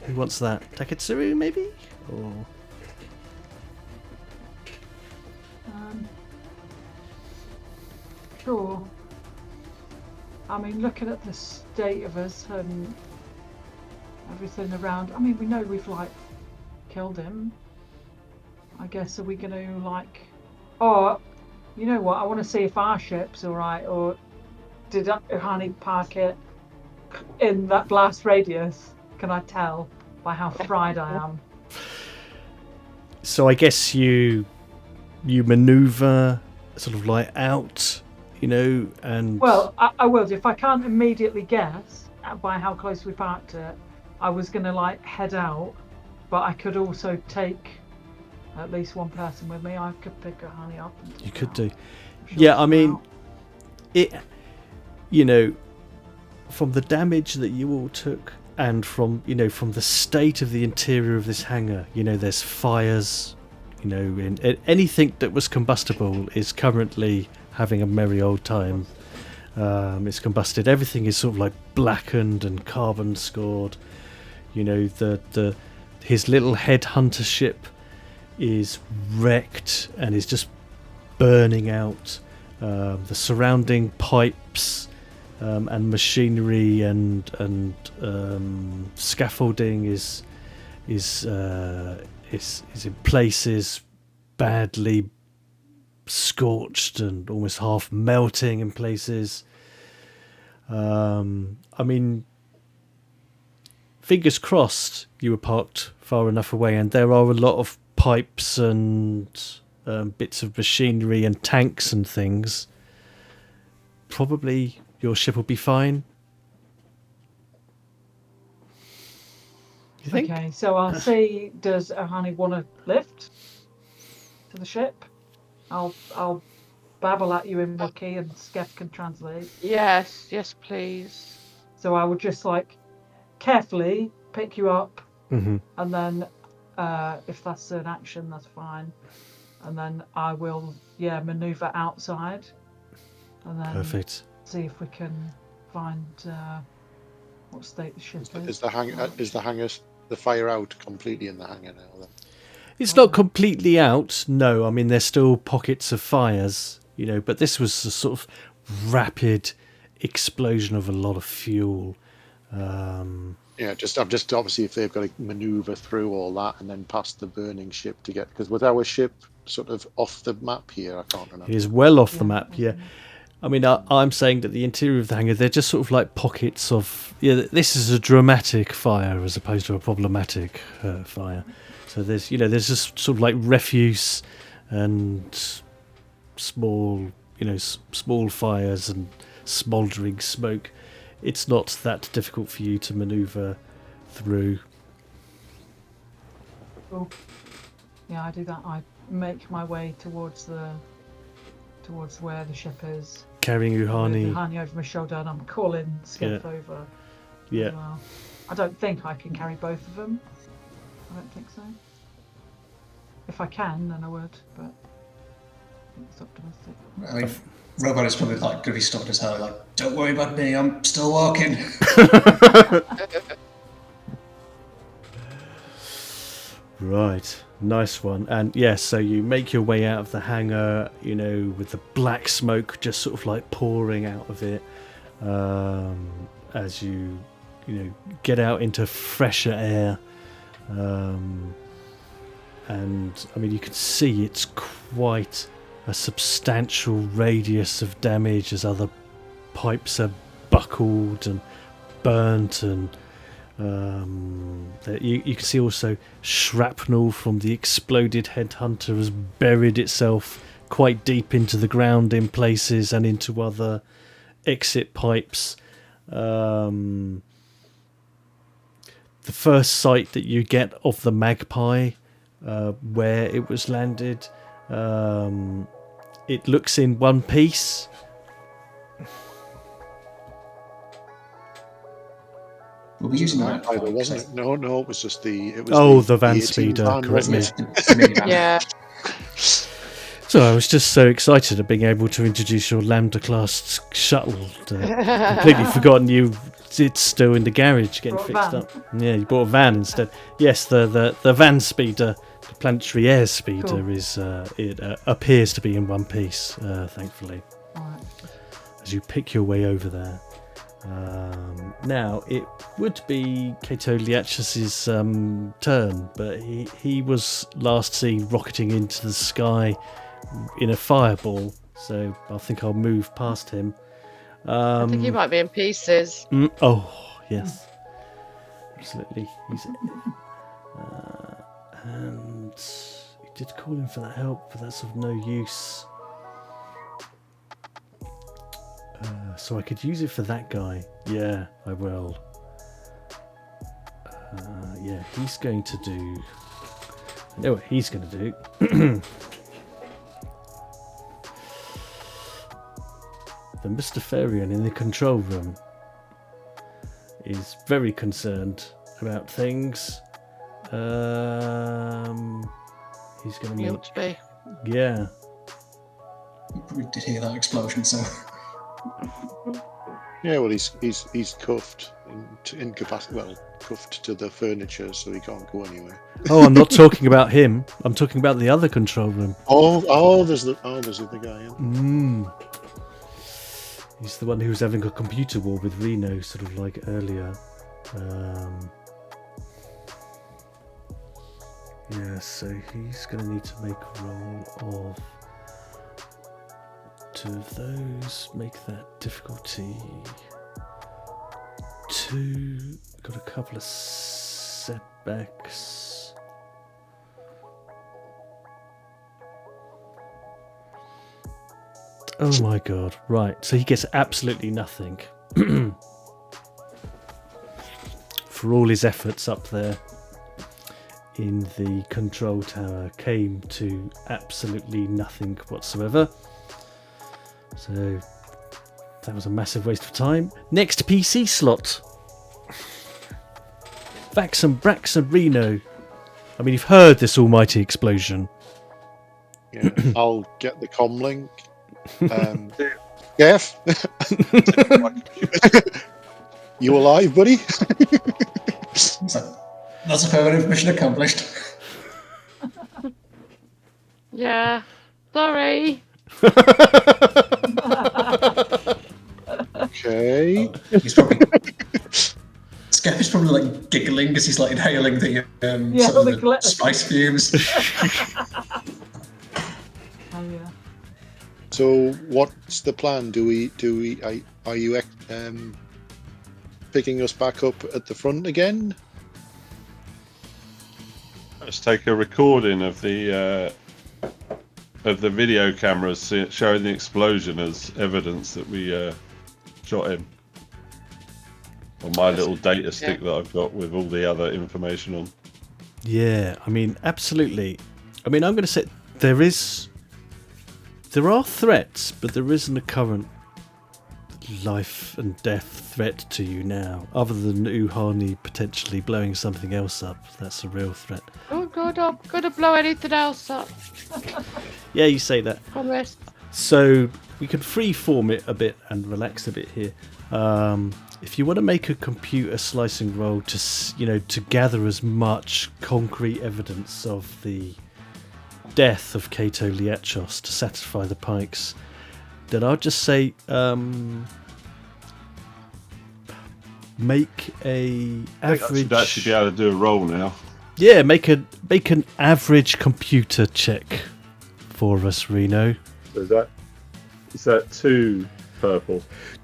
Who wants that? TAKETSURU, maybe? Or Sure. I mean, looking at the state of us and everything around, I mean, we know we've killed him. I guess, are we going to oh, you know what? I want to see if our ship's all right, or did UHANE park it in that blast radius? Can I tell by how fried I am? so I guess you manoeuvre sort of out, and Well, I will do. If I can't immediately guess by how close we parked it, I was going to head out, but I could also take at least one person with me. I could pick UHANE up. And you could do. Sure, Yeah, I it's mean, out. it, from the damage that you all took, and from the state of the interior of this hangar, there's fires, in anything that was combustible is currently having a merry old time. It's combusted. Everything is sort of blackened and carbon scored. His little headhunter ship is wrecked and is just burning out. The surrounding pipes and machinery and scaffolding is in places badly scorched and almost half melting in places. I mean, fingers crossed you were parked far enough away, and there are a lot of pipes and bits of machinery and tanks and things. Probably your ship will be fine. You think? Okay, so I'll see. Does Ohani want to lift to the ship? I'll babble at you in Wookiee, and Skeff can translate. Yes, please. So I would just like carefully pick you up, Mm-hmm. and then if that's an action, that's fine. And then I will, maneuver outside, and then Perfect. see if we can find what state the ship is. Is the fire out completely in the hangar now? Then? It's not completely out. No, I mean there's still pockets of fires, but this was a sort of rapid explosion of a lot of fuel. I'm just obviously if they've got to manoeuvre through all that and then past the burning ship to get, because was our ship sort of off the map here? I can't remember. It is well off the map, yeah. I mean, I'm saying that the interior of the hangar, they're just sort of like pockets of... Yeah, this is a dramatic fire as opposed to a problematic fire. So there's just sort of like refuse and small, small fires and smouldering smoke. It's not that difficult for you to manoeuvre through. Cool. Yeah, I do that. I make my way towards where the ship is. Carrying Uhani. With Uhani over my shoulder, and I'm calling Skiff over. Yeah. As well. I don't think I can carry both of them. I don't think so. If I can, then I would, but it's optimistic. I mean, Roban is probably like going to be stopped as hell. Like, don't worry about me, I'm still walking. Right, nice one. And yes, so you make your way out of the hangar, with the black smoke just sort of like pouring out of it, as you get out into fresher air. And I mean, you can see it's quite a substantial radius of damage as other pipes are buckled and burnt, and you can see also shrapnel from the exploded headhunter has buried itself quite deep into the ground in places and into other exit pipes. The first sight that you get of the Magpie, where it was landed, it looks in one piece. We'll be using that. Wasn't it? No, it was just the. It was the van 18 speeder, van, correct me. wasn't it? Yeah. So I was just so excited at being able to introduce your Lambda class shuttle. Completely forgotten it's still in the garage getting Brought a fixed van. up. Yeah, you bought a van instead. Yes, the van speeder, the planetary air speeder, Cool. is it appears to be in one piece, thankfully. Alright. As you pick your way over there. Now it would be Kaa'to Leeachos' turn, but he was last seen rocketing into the sky in a fireball, so I think I'll move past him. I think he might be in pieces. Oh yes, absolutely. And he did call in for that help, but that's of no use. So I could use it for that guy. Yeah, I will. Yeah, he's going to do... I know what he's going to do. The Mustafarian in the control room is very concerned about things. He's going to He ought to be. Yeah. You probably did hear that explosion, so. Yeah, well, he's cuffed, incapacitated. Well, cuffed to the furniture, so he can't go anywhere. Oh, I'm not talking about him. I'm talking about the other control room. There's the other guy. Yeah. He's the one who was having a computer war with Reno, sort of like earlier. Yeah, so he's going to need to make a roll of 2 of those. Make that difficulty 2. Got a couple of setbacks. Oh my god, right, so he gets absolutely nothing for all his efforts up there. in the control tower came to absolutely nothing whatsoever. So that was a massive waste of time. Next PC slot. VAX and BRAX and RENO. I mean, you've heard this almighty explosion. Yeah, I'll get the comm link. Jeff? You alive, buddy? So, that's a permanent mission accomplished. Yeah. Sorry. Okay. He's probably Skeppy's probably like giggling as he's like inhaling the sort of the spice fumes. Oh yeah. So what's the plan? Are you picking us back up at the front again? Let's take a recording of the video cameras showing the explosion as evidence that we shot him. On my little data stick that I've got with all the other information on. Yeah, I mean, absolutely. I mean, I'm going to say there are threats, but there isn't a current life and death threat to you now, other than UHANE potentially blowing something else up. That's a real threat. Oh God, I'm gonna blow anything else up. Yeah, you say that. Promise. So we can freeform it a bit and relax a bit here. If you want to make a computer slicing roll to gather as much concrete evidence of the death of Kaa'to Leeachos to satisfy the Pikes, then I'll just say make a average. I should actually be able to do a roll now. Yeah, make an average computer check for us, Reno. So is that 2 purple?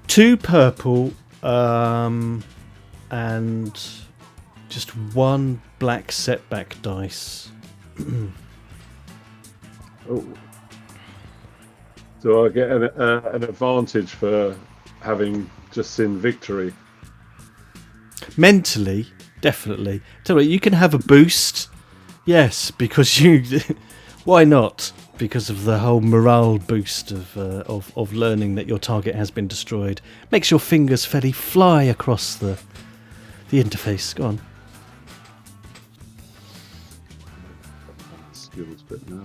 2 purple, and just 1 black setback dice. Oh. Do I get an advantage for having just seen victory? Mentally, definitely. Tell me, you can have a boost. Yes, because you. Why not? Because of the whole morale boost of learning that your target has been destroyed. Makes your fingers fairly fly across the interface. Go on. Skills bit now.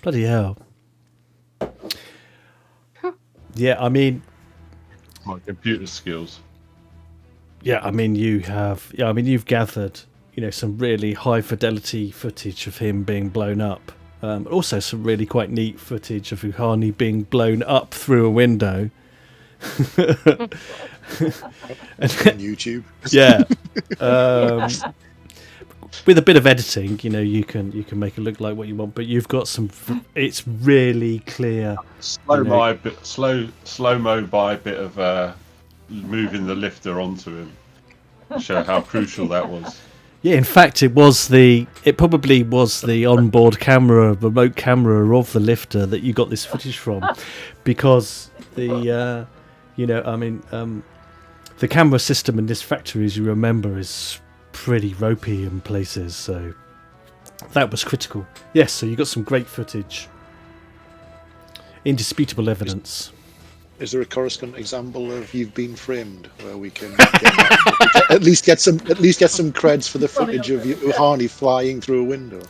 Bloody hell. Yeah, I mean... My computer skills. Yeah, I mean, you've gathered, some really high fidelity footage of him being blown up. Also some really quite neat footage of UHANE being blown up through a window. On YouTube. Yeah. With a bit of editing, you can make it look like what you want, but you've got some. It's really clear. Slow-mo by bit of moving the lifter onto him. Show how crucial that was. Yeah, in fact, it probably was the onboard remote camera of the lifter that you got this footage from, because the camera system in this factory, as you remember, is pretty ropey in places, so that was critical. Yes, so you got some great footage, indisputable evidence. Is there a corresponding example of You've Been Framed where we can at least get some creds for the footage of UHANE flying through a window?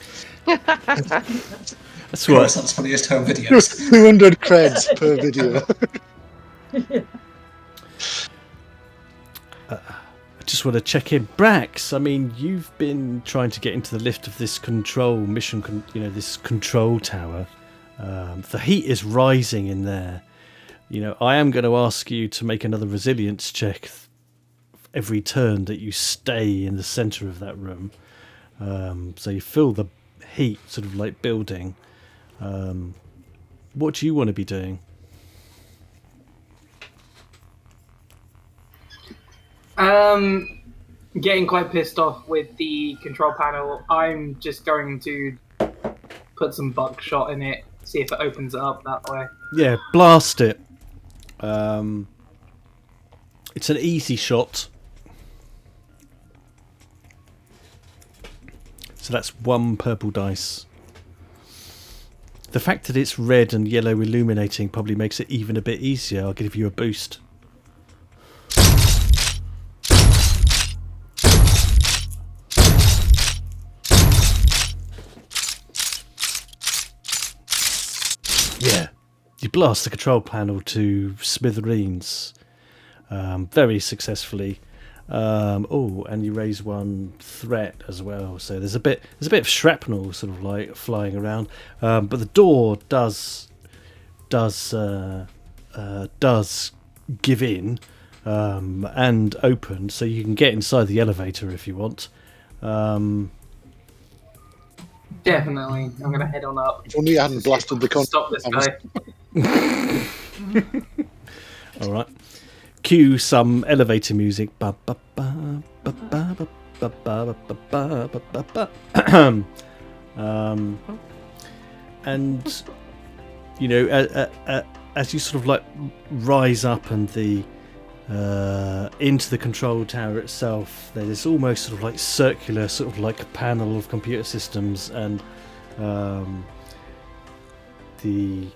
That's what. That's funniest home videos. 200 creds per video. I just want to check in. BRAX, I mean, you've been trying to get into the lift of this this control tower. The heat is rising in there. I am going to ask you to make another resilience check every turn that you stay in the centre of that room. So you feel the heat sort of like building. What do you want to be doing? getting quite pissed off with the control panel, I'm just going to put some buckshot in it, see if it opens it up that way. Yeah, blast it. It's an easy shot. So that's 1 purple dice. The fact that it's red and yellow illuminating probably makes it even a bit easier. I'll give you a boost. Yeah, you blast the control panel to smithereens very successfully. And you raise 1 threat as well. So there's a bit of shrapnel sort of like flying around, but the door does give in and open, so you can get inside the elevator if you want. Definitely, I'm gonna head on up. If only I hadn't blasted the Stop this guy. All right. Cue some elevator music. And you know, as you sort of like rise up and into the control tower itself, there's almost sort of like circular, sort of like a panel of computer systems, and the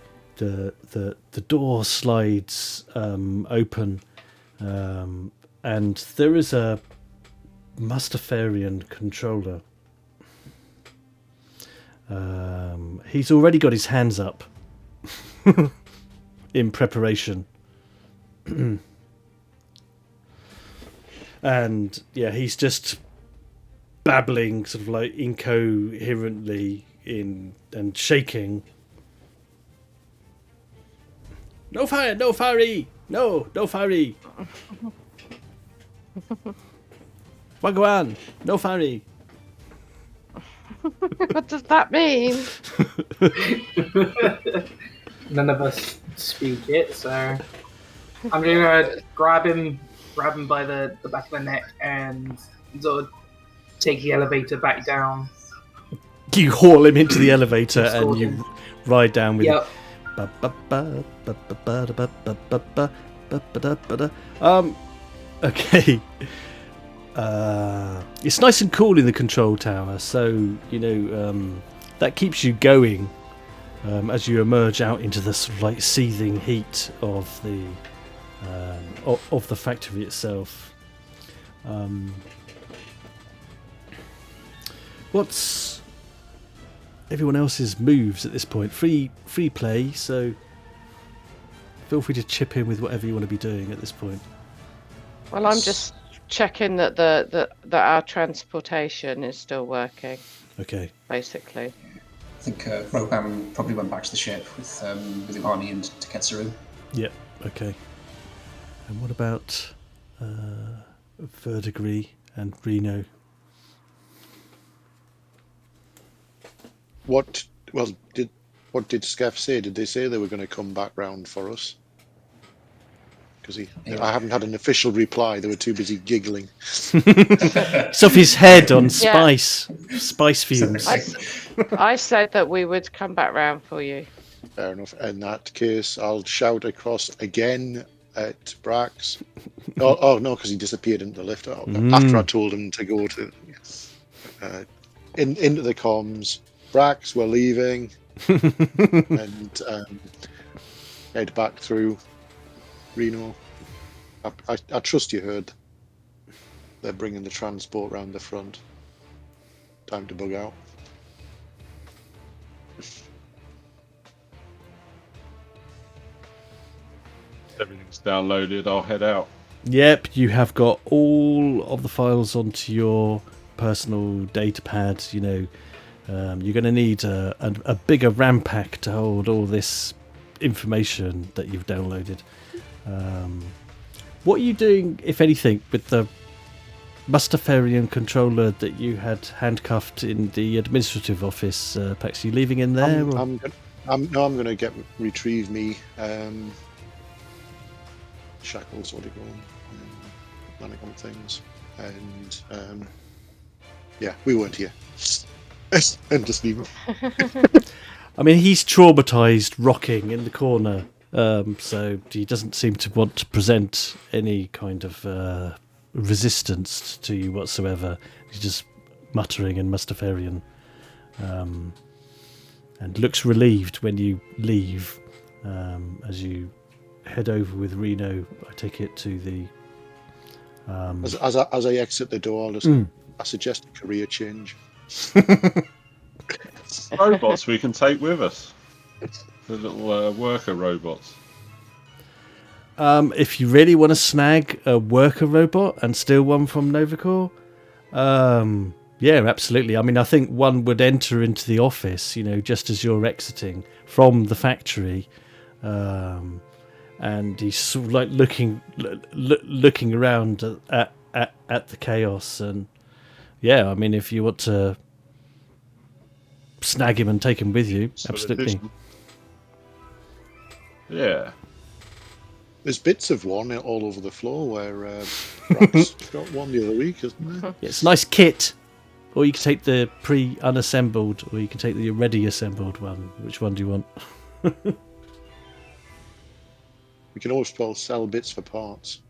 door slides open, and there is a Mustafarian controller. He's already got his hands up in preparation. And yeah, he's just babbling sort of like incoherently and shaking. No fire, no fire, no fire. Wagwan, no fire. What does that mean? None of us speak it, so I'm gonna grab him by the back of the neck and sort of take the elevator back down. You haul him into the elevator and you ride down with Yep. Okay. It's nice and cool in the control tower, so you know that keeps you going as you emerge out into the sort of like seething heat of the factory itself. What's everyone else's moves at this point? Free play, so feel free to chip in with whatever you want to be doing at this point. Well, I'm just checking that that our transportation is still working. Okay. Basically. I think Roban probably went back to the ship with UHANE and TAKETSURU. Yep. Okay. And what about Verdigris and Reno? What did Skeff say? Did they say they were going to come back round for us? Because I haven't had an official reply. They were too busy giggling. It's off his head on spice fumes. I said that we would come back round for you. Fair enough. In that case, I'll shout across again at BRAX. Oh no, because he disappeared into the lift after I told him to go to into the comms. BRAX, we're leaving, and head back through Reno. I trust you heard. They're bringing the transport round the front. Time to bug out. Everything's downloaded. I'll head out. Yep, you have got all of the files onto your personal data pad. You know, you're going to need a bigger RAM pack to hold all this information that you've downloaded. What are you doing, if anything, with the Mustafarian controller that you had handcuffed in the administrative office, Pax? Are you leaving in there? I'm going to retrieve me shackles, what do you call them? Manacom things. and yeah, we weren't here. End of steam. I mean, he's traumatized, rocking in the corner, so he doesn't seem to want to present any kind of resistance to you whatsoever. He's just muttering in Mustafarian, and looks relieved when you leave. As you head over with Reno, I take it to the. As I exit the door, I suggest a career change. Robots we can take with us. The little worker robots. If you really want to snag a worker robot and steal one from Novacore, yeah, absolutely. I mean, I think one would enter into the office, just as you're exiting from the factory, and he's sort of like looking around at the chaos, and yeah, I mean, if you want to snag him and take him with you, absolutely. Yeah. There's bits of one all over the floor where BRAX got one the other week, isn't there? Yeah, it's a nice kit. Or you can take the pre-unassembled, or you can take the already assembled one. Which one do you want? We can always sell bits for parts.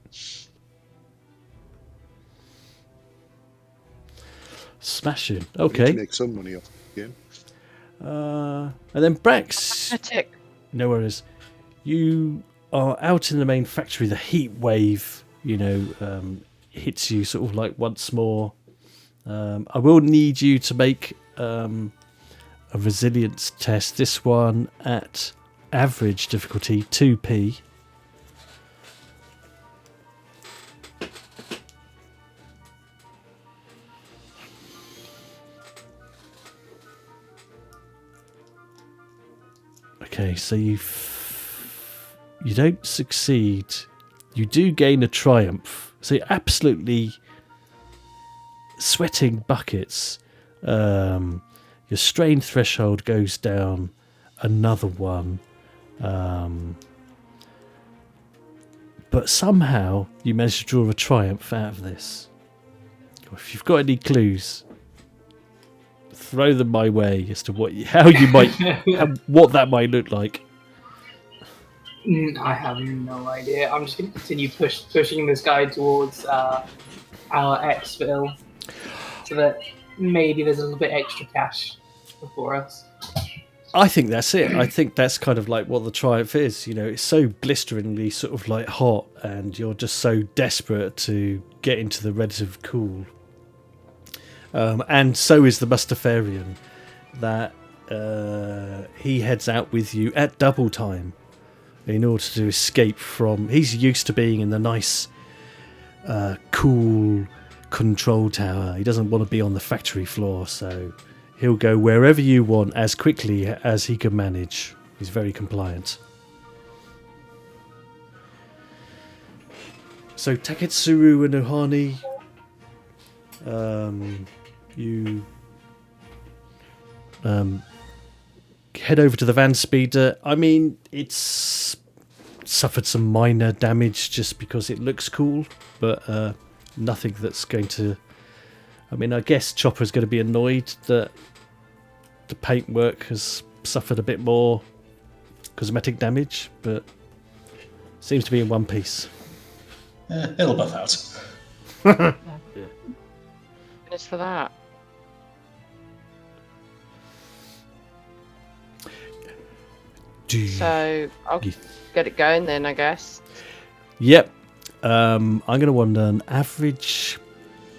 Smashing. We need Okay. to make some money off the game. And then Brax. Pathetic. No worries. You are out in the main factory. The heat wave, hits you sort of like once more. I will need you to make a resilience test. This one at average difficulty, 2p. Okay, so you don't succeed. You do gain a triumph. So you're absolutely sweating buckets. Your strain threshold goes down another one. But somehow you manage to draw a triumph out of this. If you've got any clues, throw them my way as to what what that might look like. I have no idea. I'm just going to continue pushing this guy towards our exfil, so that maybe there's a little bit extra cash for us. I think that's it. I think that's kind of like what the triumph is. It's so blisteringly sort of like hot, and you're just so desperate to get into the relative cool. And so is the Mustafarian, that he heads out with you at double time in order to escape from. He's used to being in the nice, cool control tower. He doesn't want to be on the factory floor, so he'll go wherever you want as quickly as he can manage. He's very compliant. So Taketsuru and UHANE, you head over to the van speeder. I mean, it's suffered some minor damage just because it looks cool, but nothing that's going to... I mean, I guess Chopper's going to be annoyed that the paintwork has suffered a bit more cosmetic damage, but seems to be in one piece. It'll buff out. It's for that. So I'll get it going then, I guess. Yep. I'm going to want an average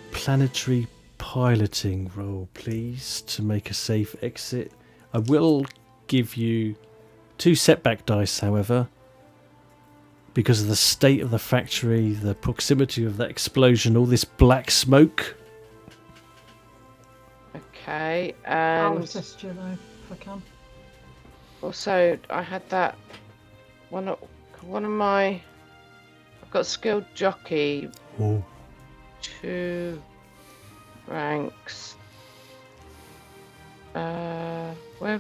planetary piloting roll, please, to make a safe exit. I will give you 2 setback dice, however, because of the state of the factory, the proximity of that explosion, all this black smoke. Okay, I'll and assist you though, if I can. also I had that one of my. I've got skilled jockey. Oh. 2 ranks. Where are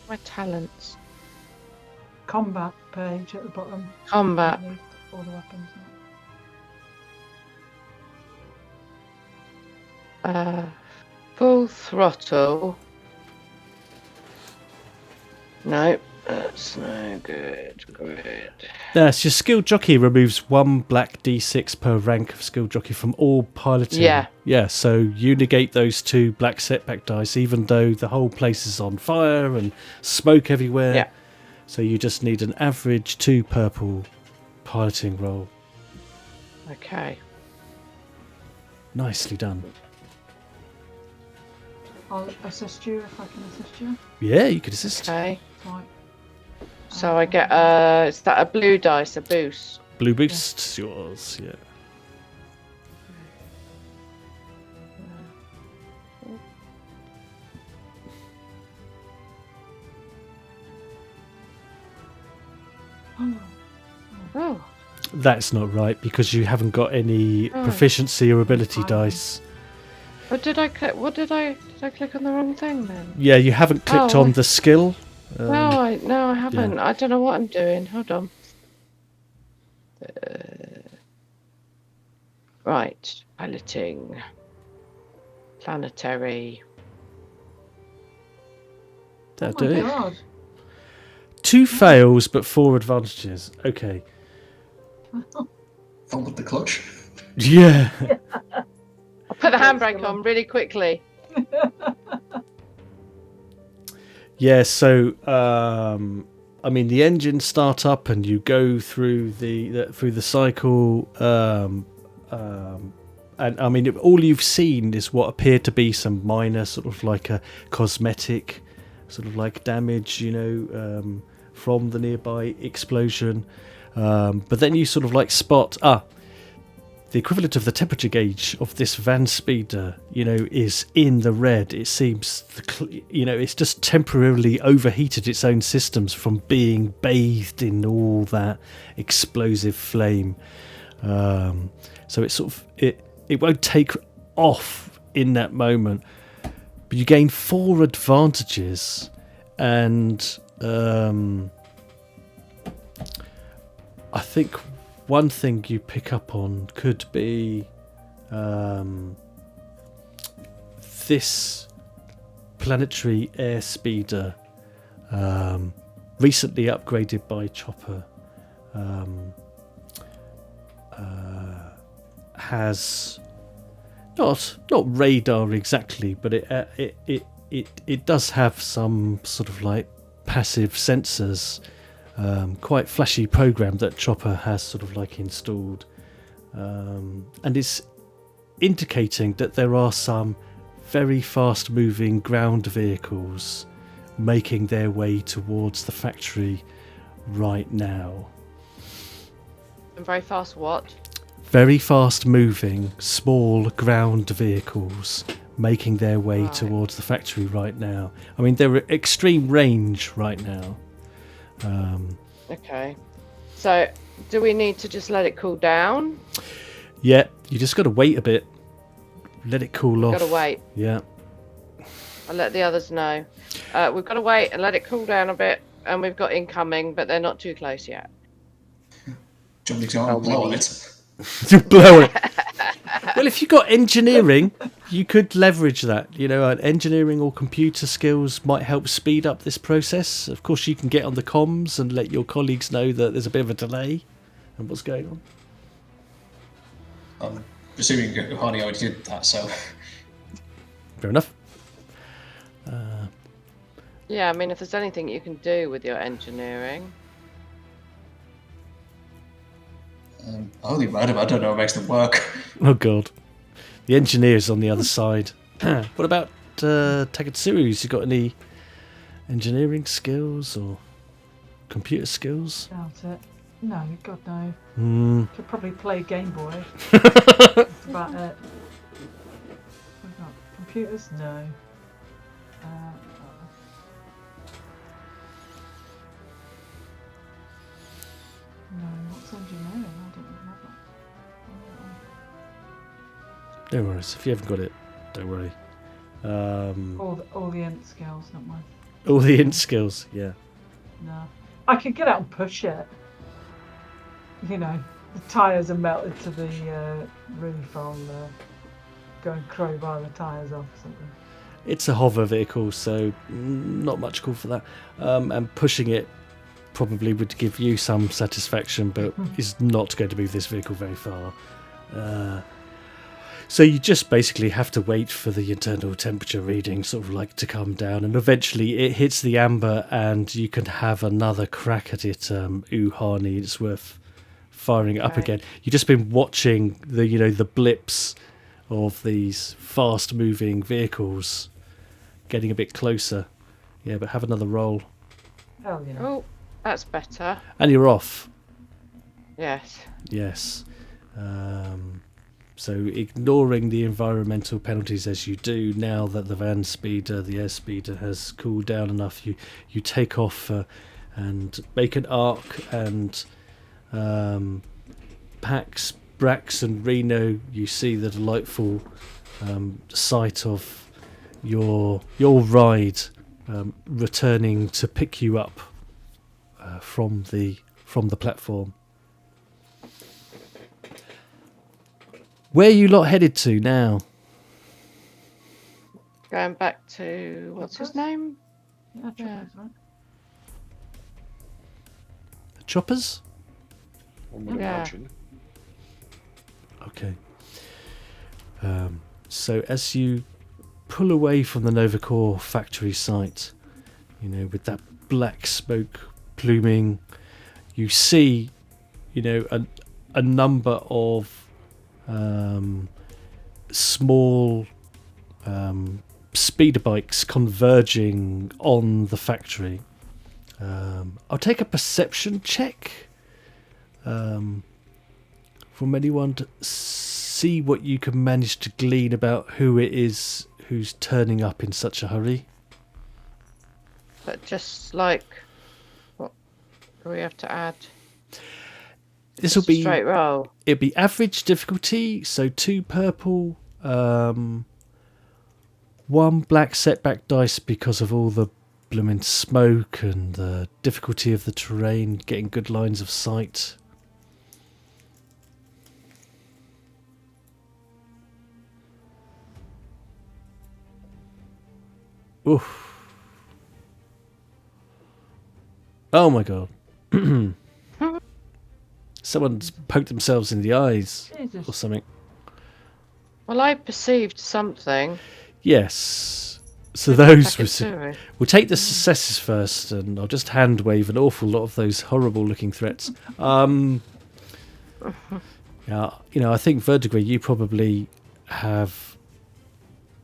my talents? Combat page at the bottom. Combat. Underneath all the weapons. Full throttle. No, that's no good. Good. Yes, your skill jockey removes 1 black d6 per rank of skill jockey from all piloting. Yeah. Yeah, so you negate those 2 black setback dice, even though the whole place is on fire and smoke everywhere. Yeah. So you just need an average 2 purple piloting roll. Okay. Nicely done. I'll assist you if I can assist you. Yeah, you could assist. Okay. Right. So I get is that a blue dice, a boost? Blue boost's yours, yeah. Oh. That's not right because you haven't got any Oh. proficiency or ability Fine. dice. What did I click? Did I click on the wrong thing then? Yeah, you haven't clicked Oh, on the skill. No, I haven't. I don't know what I'm doing. Hold on. Right, piloting, planetary. That'll Oh do my it. God. 2 fails, but 4 advantages. Okay. Fumbled the clutch. Yeah. I'll put the handbrake on really quickly. Yeah, so I mean the engines start up and you go through the cycle and I mean all you've seen is what appeared to be some minor sort of like a cosmetic sort of like damage, you know, from the nearby explosion. But then you sort of like spot the equivalent of the temperature gauge of this van speeder, you know, is in the red. It seems, you know, it's just temporarily overheated its own systems from being bathed in all that explosive flame. So it's sort of it won't take off in that moment, but you gain 4 advantages, and I think one thing you pick up on could be this planetary air speeder, recently upgraded by Chopper, has not radar exactly, but it does have some sort of like passive sensors. Quite flashy program that Chopper has sort of like installed, and it's indicating that there are some very fast moving ground vehicles making their way towards the factory right now. And very fast what? Very fast moving small ground vehicles making their way Right. towards the factory right now. I mean, they're at extreme range right now. Okay. So, do we need to just let it cool down? Yeah, you just got to wait a bit. Let it cool off. Gotta wait. Yeah. I'll let the others know. We've got to wait and let it cool down a bit, and we've got incoming, but they're not too close yet. Do you want me to go and blow on it? Blow it. Well, if you've got engineering, you could leverage that. You know, engineering or computer skills might help speed up this process. Of course, you can get on the comms and let your colleagues know that there's a bit of a delay and what's going on. I'm assuming UHANE already did that, so Fair enough. Yeah, I mean, if there's anything you can do with your engineering. I only read them. I don't know what makes them work. Oh, God. The engineer's on the other side. What about TAKETSURU? Has he got any engineering skills or computer skills? Doubt it. No, God no. Could probably play Game Boy. That's about it. What about computers? No. No, what's engineering? I don't remember. No worries. If you haven't got it, don't worry. All the int skills, not mine. All the int skills, yeah. No. I could get out and push it. You know, the tyres are melted to the really far go and crowbar the tyres off or something. It's a hover vehicle, so not much call for that. And pushing it probably would give you some satisfaction, but is not going to move this vehicle very far. So you just basically have to wait for the internal temperature reading sort of like to come down, and eventually it hits the amber and you can have another crack at it, UHANE. It's worth firing it up again. You've just been watching the blips of these fast moving vehicles getting a bit closer. Yeah, but have another roll. Oh, yeah. Oh, that's better. And you're off. Yes. Yes. So ignoring the environmental penalties as you do, now that the van speeder, the air speeder, has cooled down enough, you take off and make an arc, and PAX, BRAX and RENO, you see the delightful sight of your ride returning to pick you up from the platform. Where are you lot headed to now? Going back to what's his name? Yeah, choppers, right? The choppers? One would Yeah. imagine. Okay. So as you pull away from the Novacore factory site, with that black smoke pluming, you see, a number of small speeder bikes converging on the factory. I'll take a perception check from anyone to see what you can manage to glean about who it is who's turning up in such a hurry. But just like, what do we have to add? This will be Straight roll. It'll be average difficulty, so 2 purple, 1 black setback dice because of all the blooming smoke and the difficulty of the terrain, getting good lines of sight. Oof. Oh my god. Someone's poked themselves in the eyes Jesus. or something. Well, I perceived something. Yes. So those TAKETSURU. we'll take the successes first, and I'll just hand wave an awful lot of those horrible looking threats. Yeah, I think Verdigris, you probably have,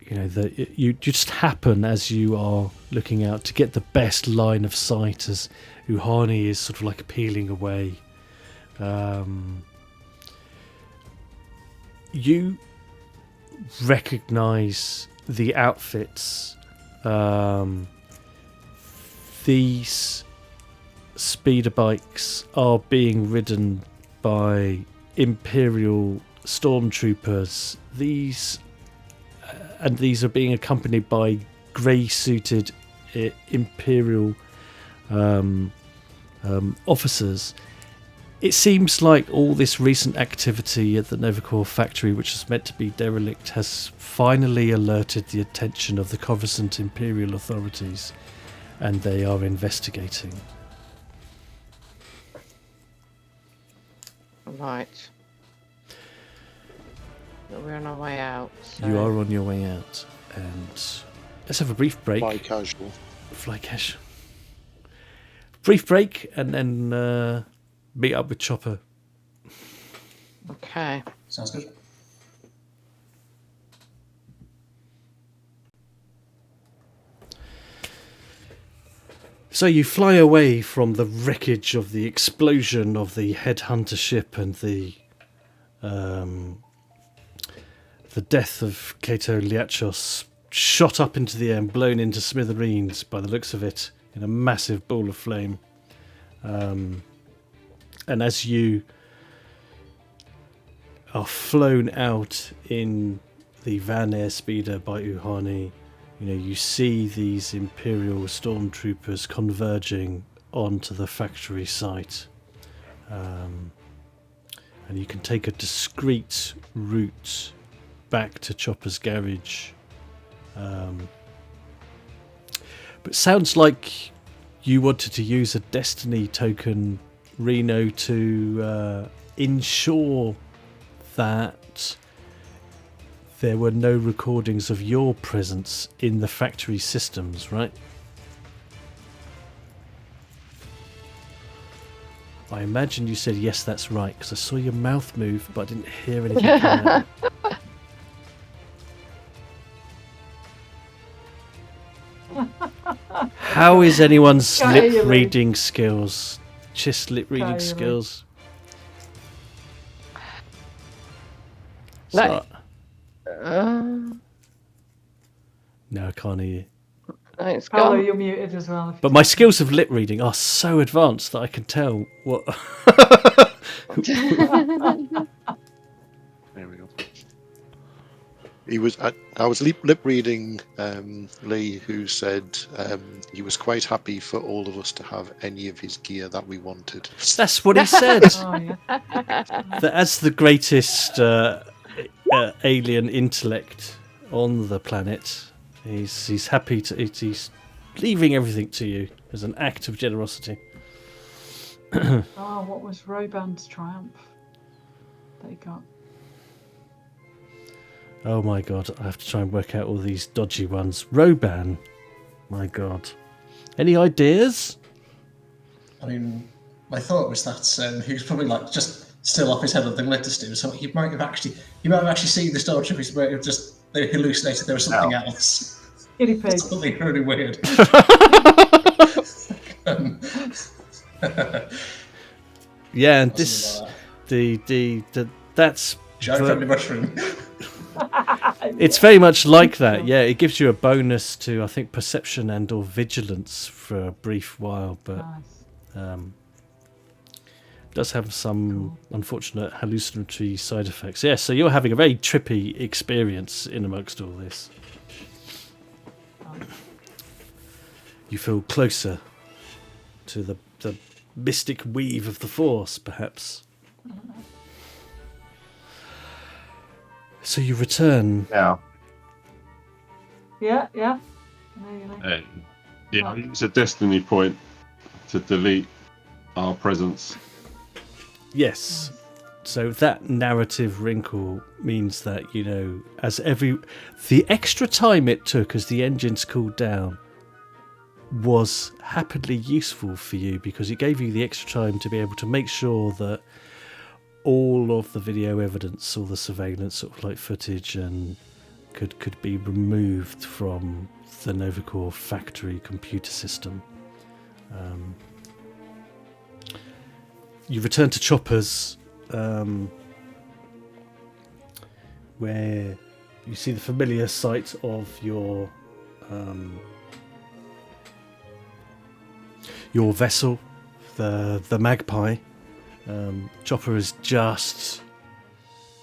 you just happen as you are looking out to get the best line of sight as UHANE is sort of like peeling away. You recognize the outfits. These speeder bikes are being ridden by Imperial stormtroopers. These are being accompanied by grey-suited Imperial officers. It seems like all this recent activity at the Novacore factory, which was meant to be derelict, has finally alerted the attention of the Coruscant Imperial authorities, and they are investigating. Right. But we're on our way out. So. You are on your way out, and let's have a brief break. Fly casual. Fly cash. Brief break, and then meet up with Chopper. Okay. Sounds good. So you fly away from the wreckage of the explosion of the headhunter ship and the death of Kaa'to Leeachos, shot up into the air and blown into smithereens by the looks of it in a massive ball of flame. And as you are flown out in the van airspeeder by UHANE, you see these Imperial stormtroopers converging onto the factory site. And you can take a discreet route back to Chopper's garage. But it sounds like you wanted to use a destiny token, Reno, to ensure that there were no recordings of your presence in the factory systems, right? I imagine you said yes, that's right, because I saw your mouth move, but I didn't hear anything come out. How is anyone's lip reading skills? Just lip reading skills. No. No, I can't hear you. No, it's Hello, gone. you're muted as well. But my skills of lip reading are so advanced that I can tell what. There we go. I was lip reading Lee, who said he was quite happy for all of us to have any of his gear that we wanted. That's what he said. Oh, yeah. That as the greatest alien intellect on the planet, he's happy to. He's leaving everything to you as an act of generosity. Oh, what was Roban's triumph that he got? Oh my god, I have to try and work out all these dodgy ones. Roban, my god. Any ideas? I mean, my thought was that he was probably like just still off his head on the glitter steam, so he might have actually seen the stormtroopers where it just they hallucinated there was something else. Guinea pig. Something really weird. Yeah, and this that's giant friendly mushroom. it's very much like that. Yeah, it gives you a bonus to, I think, perception and or vigilance for a brief while, but Nice. does have some unfortunate hallucinatory side effects. Yeah, so you're having a very trippy experience in amongst all this. You feel closer to the mystic weave of the Force, perhaps. So you return. Yeah. Yeah. Yeah, Yeah, it's a destiny point to delete our presence. Yes. So that narrative wrinkle means that, as the extra time it took as the engines cooled down was happily useful for you, because it gave you the extra time to be able to make sure that all of the video evidence, all the surveillance sort of like footage, and could be removed from the Novacore factory computer system. You return to Chopper's, where you see the familiar sight of your vessel, the Magpie. Chopper is just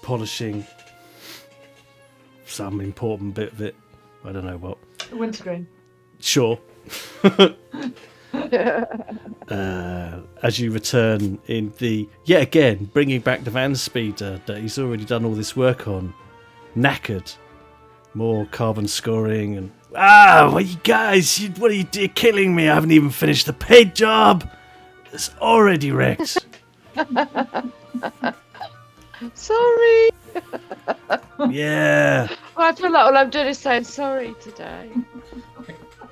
polishing some important bit of it. I don't know what. The windscreen. Sure. As you return in yet again, bringing back the van speeder that he's already done all this work on, knackered, more carbon scoring, and what you guys, what are you doing? Killing me! I haven't even finished the paint job. It's already wrecked. Sorry. Yeah. Well, I feel like all I'm doing is saying sorry today.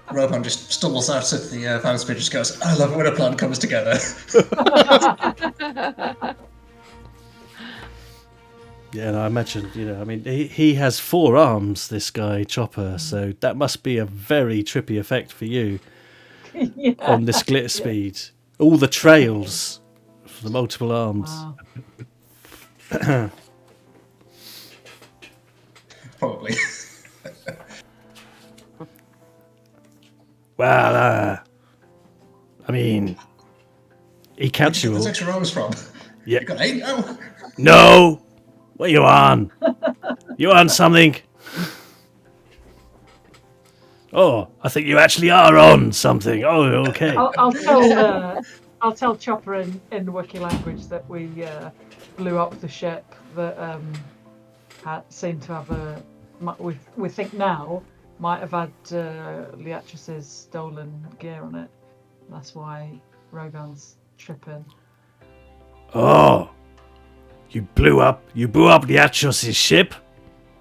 Roban just stumbles out of the fan speed, just goes, I love it when a plan comes together. Yeah, and I imagine, he has 4 arms, this guy, Chopper, so that must be a very trippy effect for you Yeah. on this glitter speed. All the trails for the multiple arms. Wow. Probably. Well, I mean, he counts you Where'd all. you get those extra arms from? Yeah. You got 8 now? No! What are you on? You on something? Oh, I think you actually are on something. Oh, okay. I'll tell Chopper in the Wookiee language that we blew up the ship that seem to have a. We think now might have had Leeachos' stolen gear on it. That's why Roban's tripping. Oh, you blew up Leeachos' ship?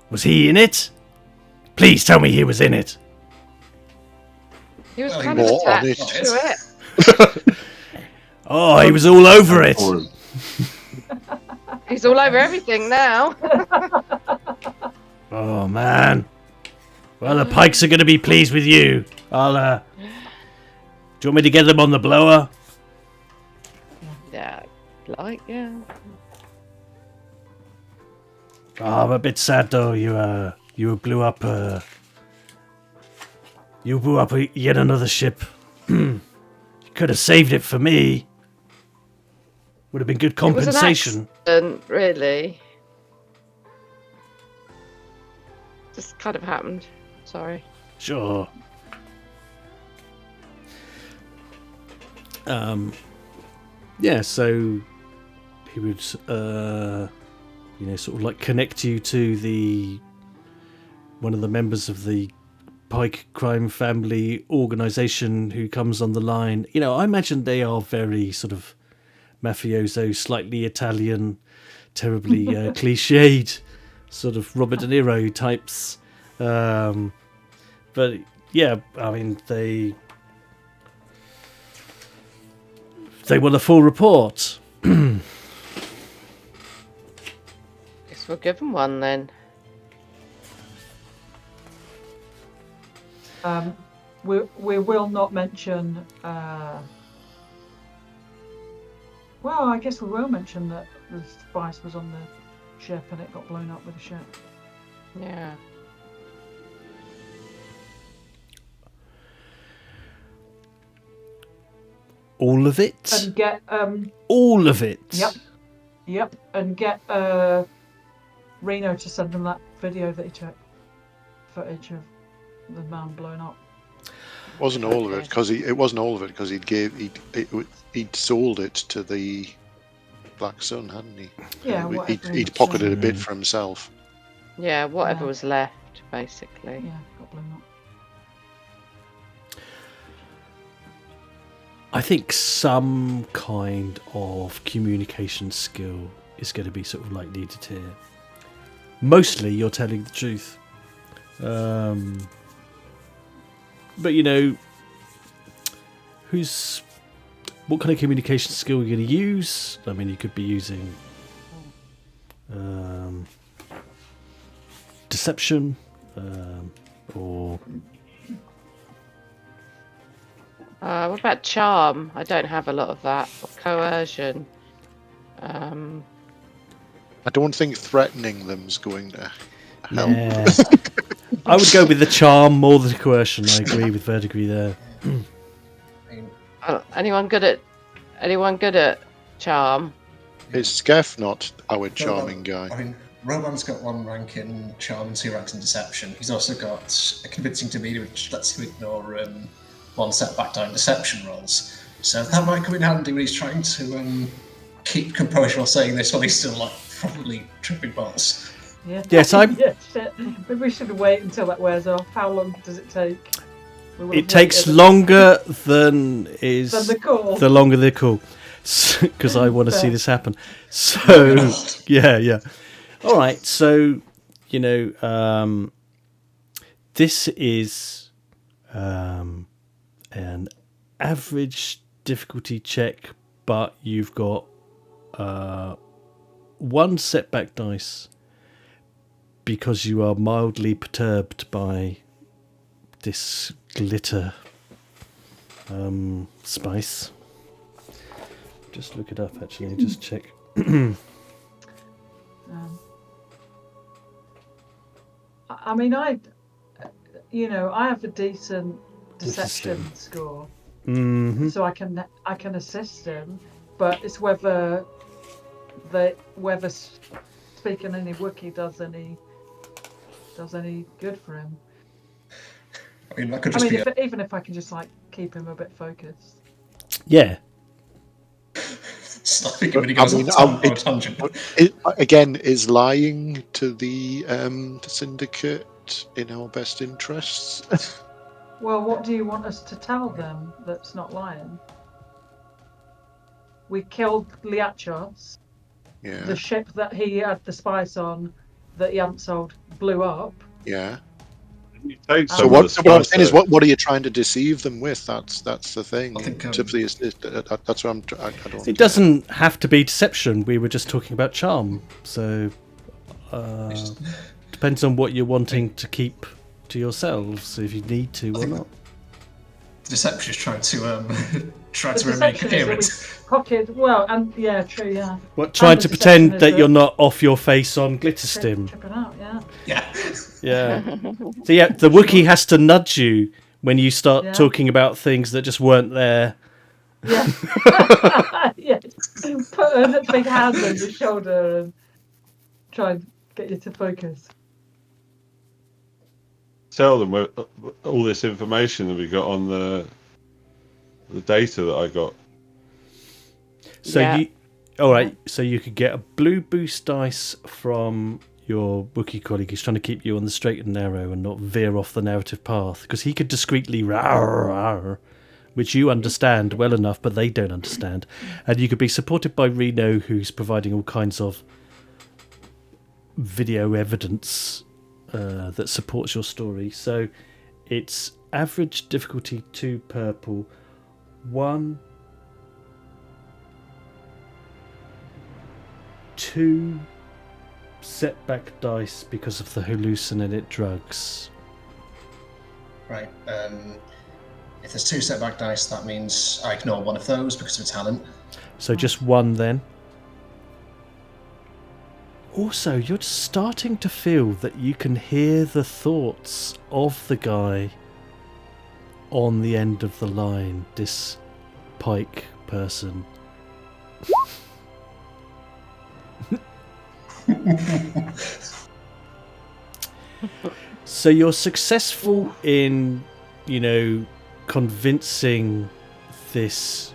Was he in it? Please tell me he was in it. He was Well, kind of more on attached it. to it. Oh, he was all over it. He's all over everything now. Oh man. Well, the Pikes are going to be pleased with you. Do you want me to get them on the blower? Yeah, yeah. Oh, I'm a bit sad though. You blew up yet another ship. You could have saved it for me. Would have been good compensation. It was an accident, really. Just kind of happened. Sorry. Sure. Yeah, so he would sort of like connect you to one of the members of the PYKE Crime Family organization who comes on the line. You know, I imagine they are very sort of mafioso, slightly Italian, terribly cliched, sort of Robert De Niro types. But yeah, I mean, they want a full report. Guess we'll give them one then. We will not mention. Well, I guess we will mention that the spice was on the ship and it got blown up with the ship. Yeah. All of it? And get all of it? Yep. And get Reno to send them that video that he took. Footage of the man blown up. Wasn't all of it because it wasn't all of it because he'd sold it to the Black Sun, hadn't he? Yeah, he'd pocketed a bit for himself. Yeah, whatever Yeah. was left, basically. Yeah, got blown up. I think some kind of communication skill is going to be sort of like needed here. Mostly you're telling the truth. But you know, what kind of communication skill are you going to use? I mean, you could be using deception, or what about charm? I don't have a lot of that. Or coercion. I don't think threatening them's going to help. yeah. I would go with the charm more than coercion. I agree with Verdigris there. I mean, Anyone good at charm? Is Skeff not our charming guy? I mean, Roman's got 1 rank in charm and 2 ranks in deception. He's also got a convincing demeanour, which lets him ignore 1 setback down deception rolls. So that might come in handy when he's trying to keep composure while saying this while he's still like probably tripping balls. Yeah. Yes, yeah, shit. Maybe we should wait until that wears off. How long does it take? It takes longer than is Than the call. the longer the call, because I want to see this happen. So yeah. All right, so you know, this is an average difficulty check, but you've got 1 setback dice because you are mildly perturbed by this glitter spice. Just look it up, actually. Just check. I mean, I have a decent deception score, so I can assist him, but it's whether speaking any Wookiee does any good for him. I mean, that could just be even if I can just like keep him a bit focused. Yeah. It really I goes mean, on a tangent. Again, is lying to the syndicate in our best interests? Well, what do you want us to tell them that's not lying? We killed Leeachos. Yeah, The ship that he had the spice on that he hadn't sold blew up. yeah. You take So So some what of the I'm spice saying is, out. what are you trying to deceive them with? That's the thing. I think, Typically, that's what I don't. It doesn't have to be deception. We were just talking about charm. So depends on what you're wanting to keep to yourselves, if you need to or not. Deception is trying to try The to remain deception is that coherent. we pocket. Well, and yeah, true, yeah. What, trying the to deception pretend is that that- you're not off your face on Glitterstim. Tripping out, yeah. Yeah. Yeah. So yeah, the Wookiee has to nudge you when you start Yeah. talking about things that just weren't there. Yeah. Yeah. Put a big hand on your shoulder and try and get you to focus. Tell them all this information that we got on the data that I got. So Yeah. all right. So you could get a blue boost dice from your Wookiee colleague. He's trying to keep you on the straight and narrow and not veer off the narrative path, because he could discreetly rawr, rawr, which you understand well enough, but they don't understand. And you could be supported by Reno, who's providing all kinds of video evidence that supports your story. So it's average difficulty 2 purple, 1, 2 setback dice because of the hallucinogenic drugs. Right. If there's 2 setback dice, that means I ignore one of those because of talent. So just 1 then. Also, you're just starting to feel that you can hear the thoughts of the guy on the end of the line, this Pike person. So you're successful in, convincing this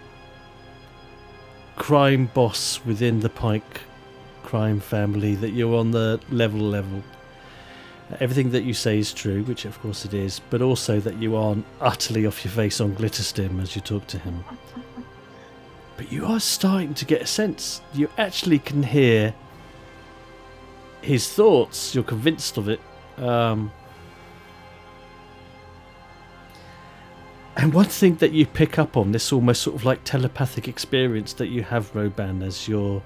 crime boss within the Pike crime family that you're on the level. Everything that you say is true, which of course it is, but also that you aren't utterly off your face on Glitterstim as you talk to him. But you are starting to get a sense. You actually can hear his thoughts. You're convinced of it. And one thing that you pick up on, this almost sort of like telepathic experience that you have, Roban, as you're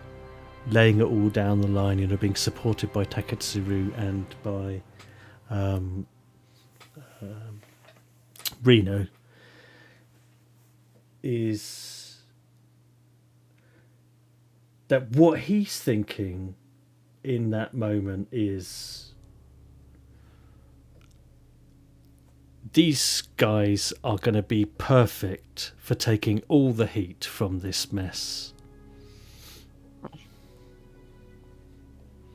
laying it all down the line, being supported by TAKETSURU and by Reno, is that what he's thinking in that moment is, these guys are going to be perfect for taking all the heat from this mess.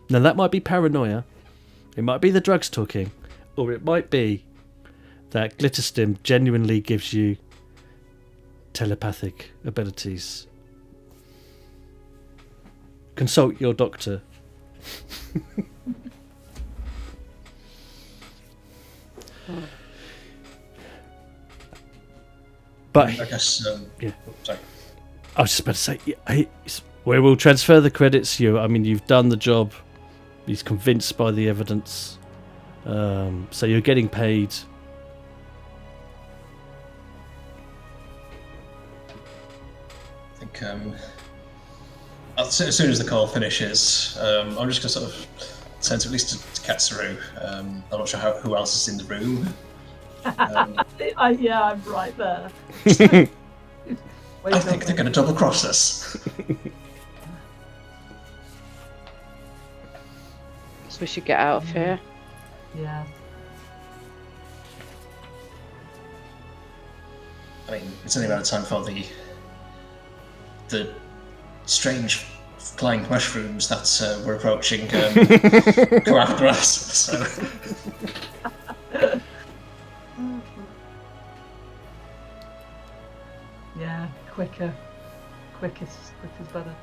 Now that might be paranoia, it might be the drugs talking, or it might be that Glitterstim genuinely gives you telepathic abilities. Consult your doctor. But I guess. Yeah. Sorry. I was just about to say, we will transfer the credits. You've done the job. He's convinced by the evidence. So you're getting paid. I think as soon as the call finishes, I'm just going to sort of send to at least to Katsuru. I'm not sure who else is in the room. Yeah, I'm right there. I think they're going to double cross us. So we should get out of here. Yeah. I mean, it's only a matter of time before the strange flying mushrooms that we're approaching go after us. So. Yeah, quicker quick is better.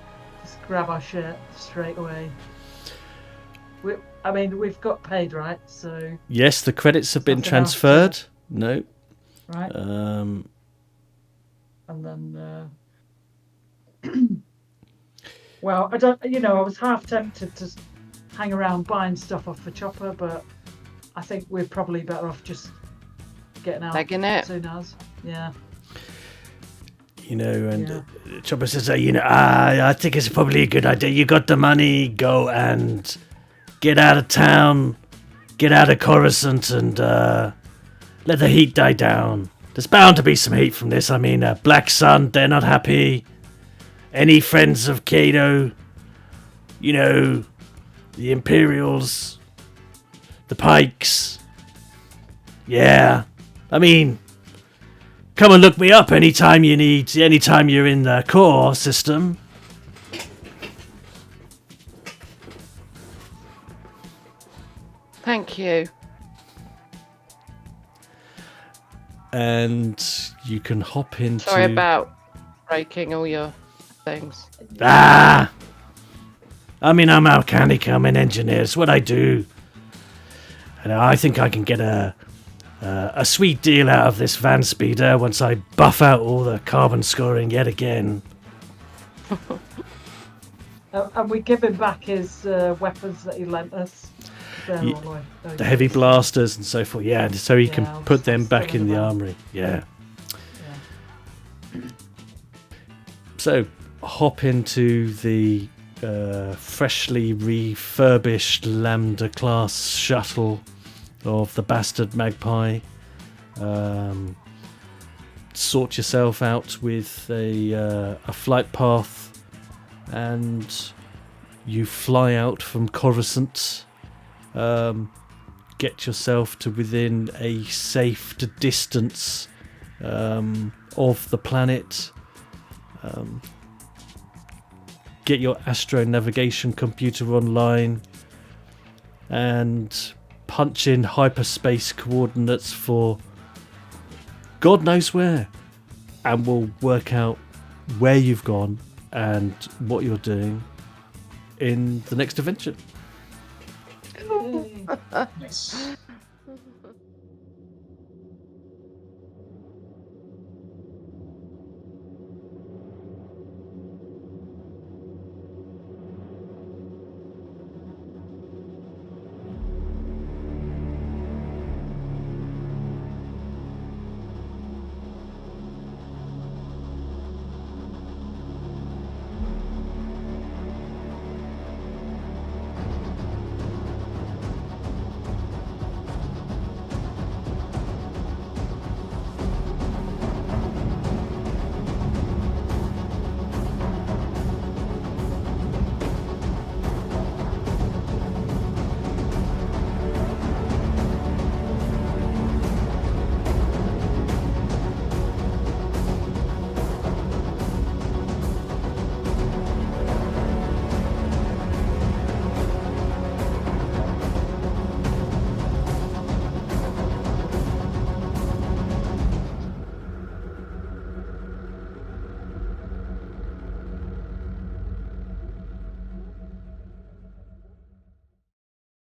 Just grab our shit straight away. We've got paid, right? So Yes, the credits have been Something else to- transferred. No. right, Um, and then well, I don't. I was half tempted to hang around buying stuff off the chopper, but I think we're probably better off just getting out Legging it. soon as. Yeah. and Yeah. Chopper says, I think it's probably a good idea. You got the money, go and get out of town, get out of Coruscant, and let the heat die down. There's bound to be some heat from this. Black Sun, they're not happy. Any friends of Kaa'to, the Imperials, the Pikes. Yeah, come and look me up anytime you're in the core system. Thank you. And you can hop into... Sorry about breaking all your things. I'm a mechanic, I'm an engineer, it's what I do. And I think I can get a sweet deal out of this van speeder once I buff out all the carbon scoring yet again. And we give him back his weapons that he lent us. They're Ye- all like, The heavy blasters and so forth, yeah, so he can I'll put them stick back in in the the van. armory, yeah. Yeah. So, hop into the freshly refurbished Lambda class shuttle of the Bastard Magpie. Sort yourself out with a flight path, and you fly out from Coruscant. Get yourself to within a safe distance of the planet. Get your astro navigation computer online and punch in hyperspace coordinates for God knows where, and we'll work out where you've gone and what you're doing in the next adventure. Yay. Nice.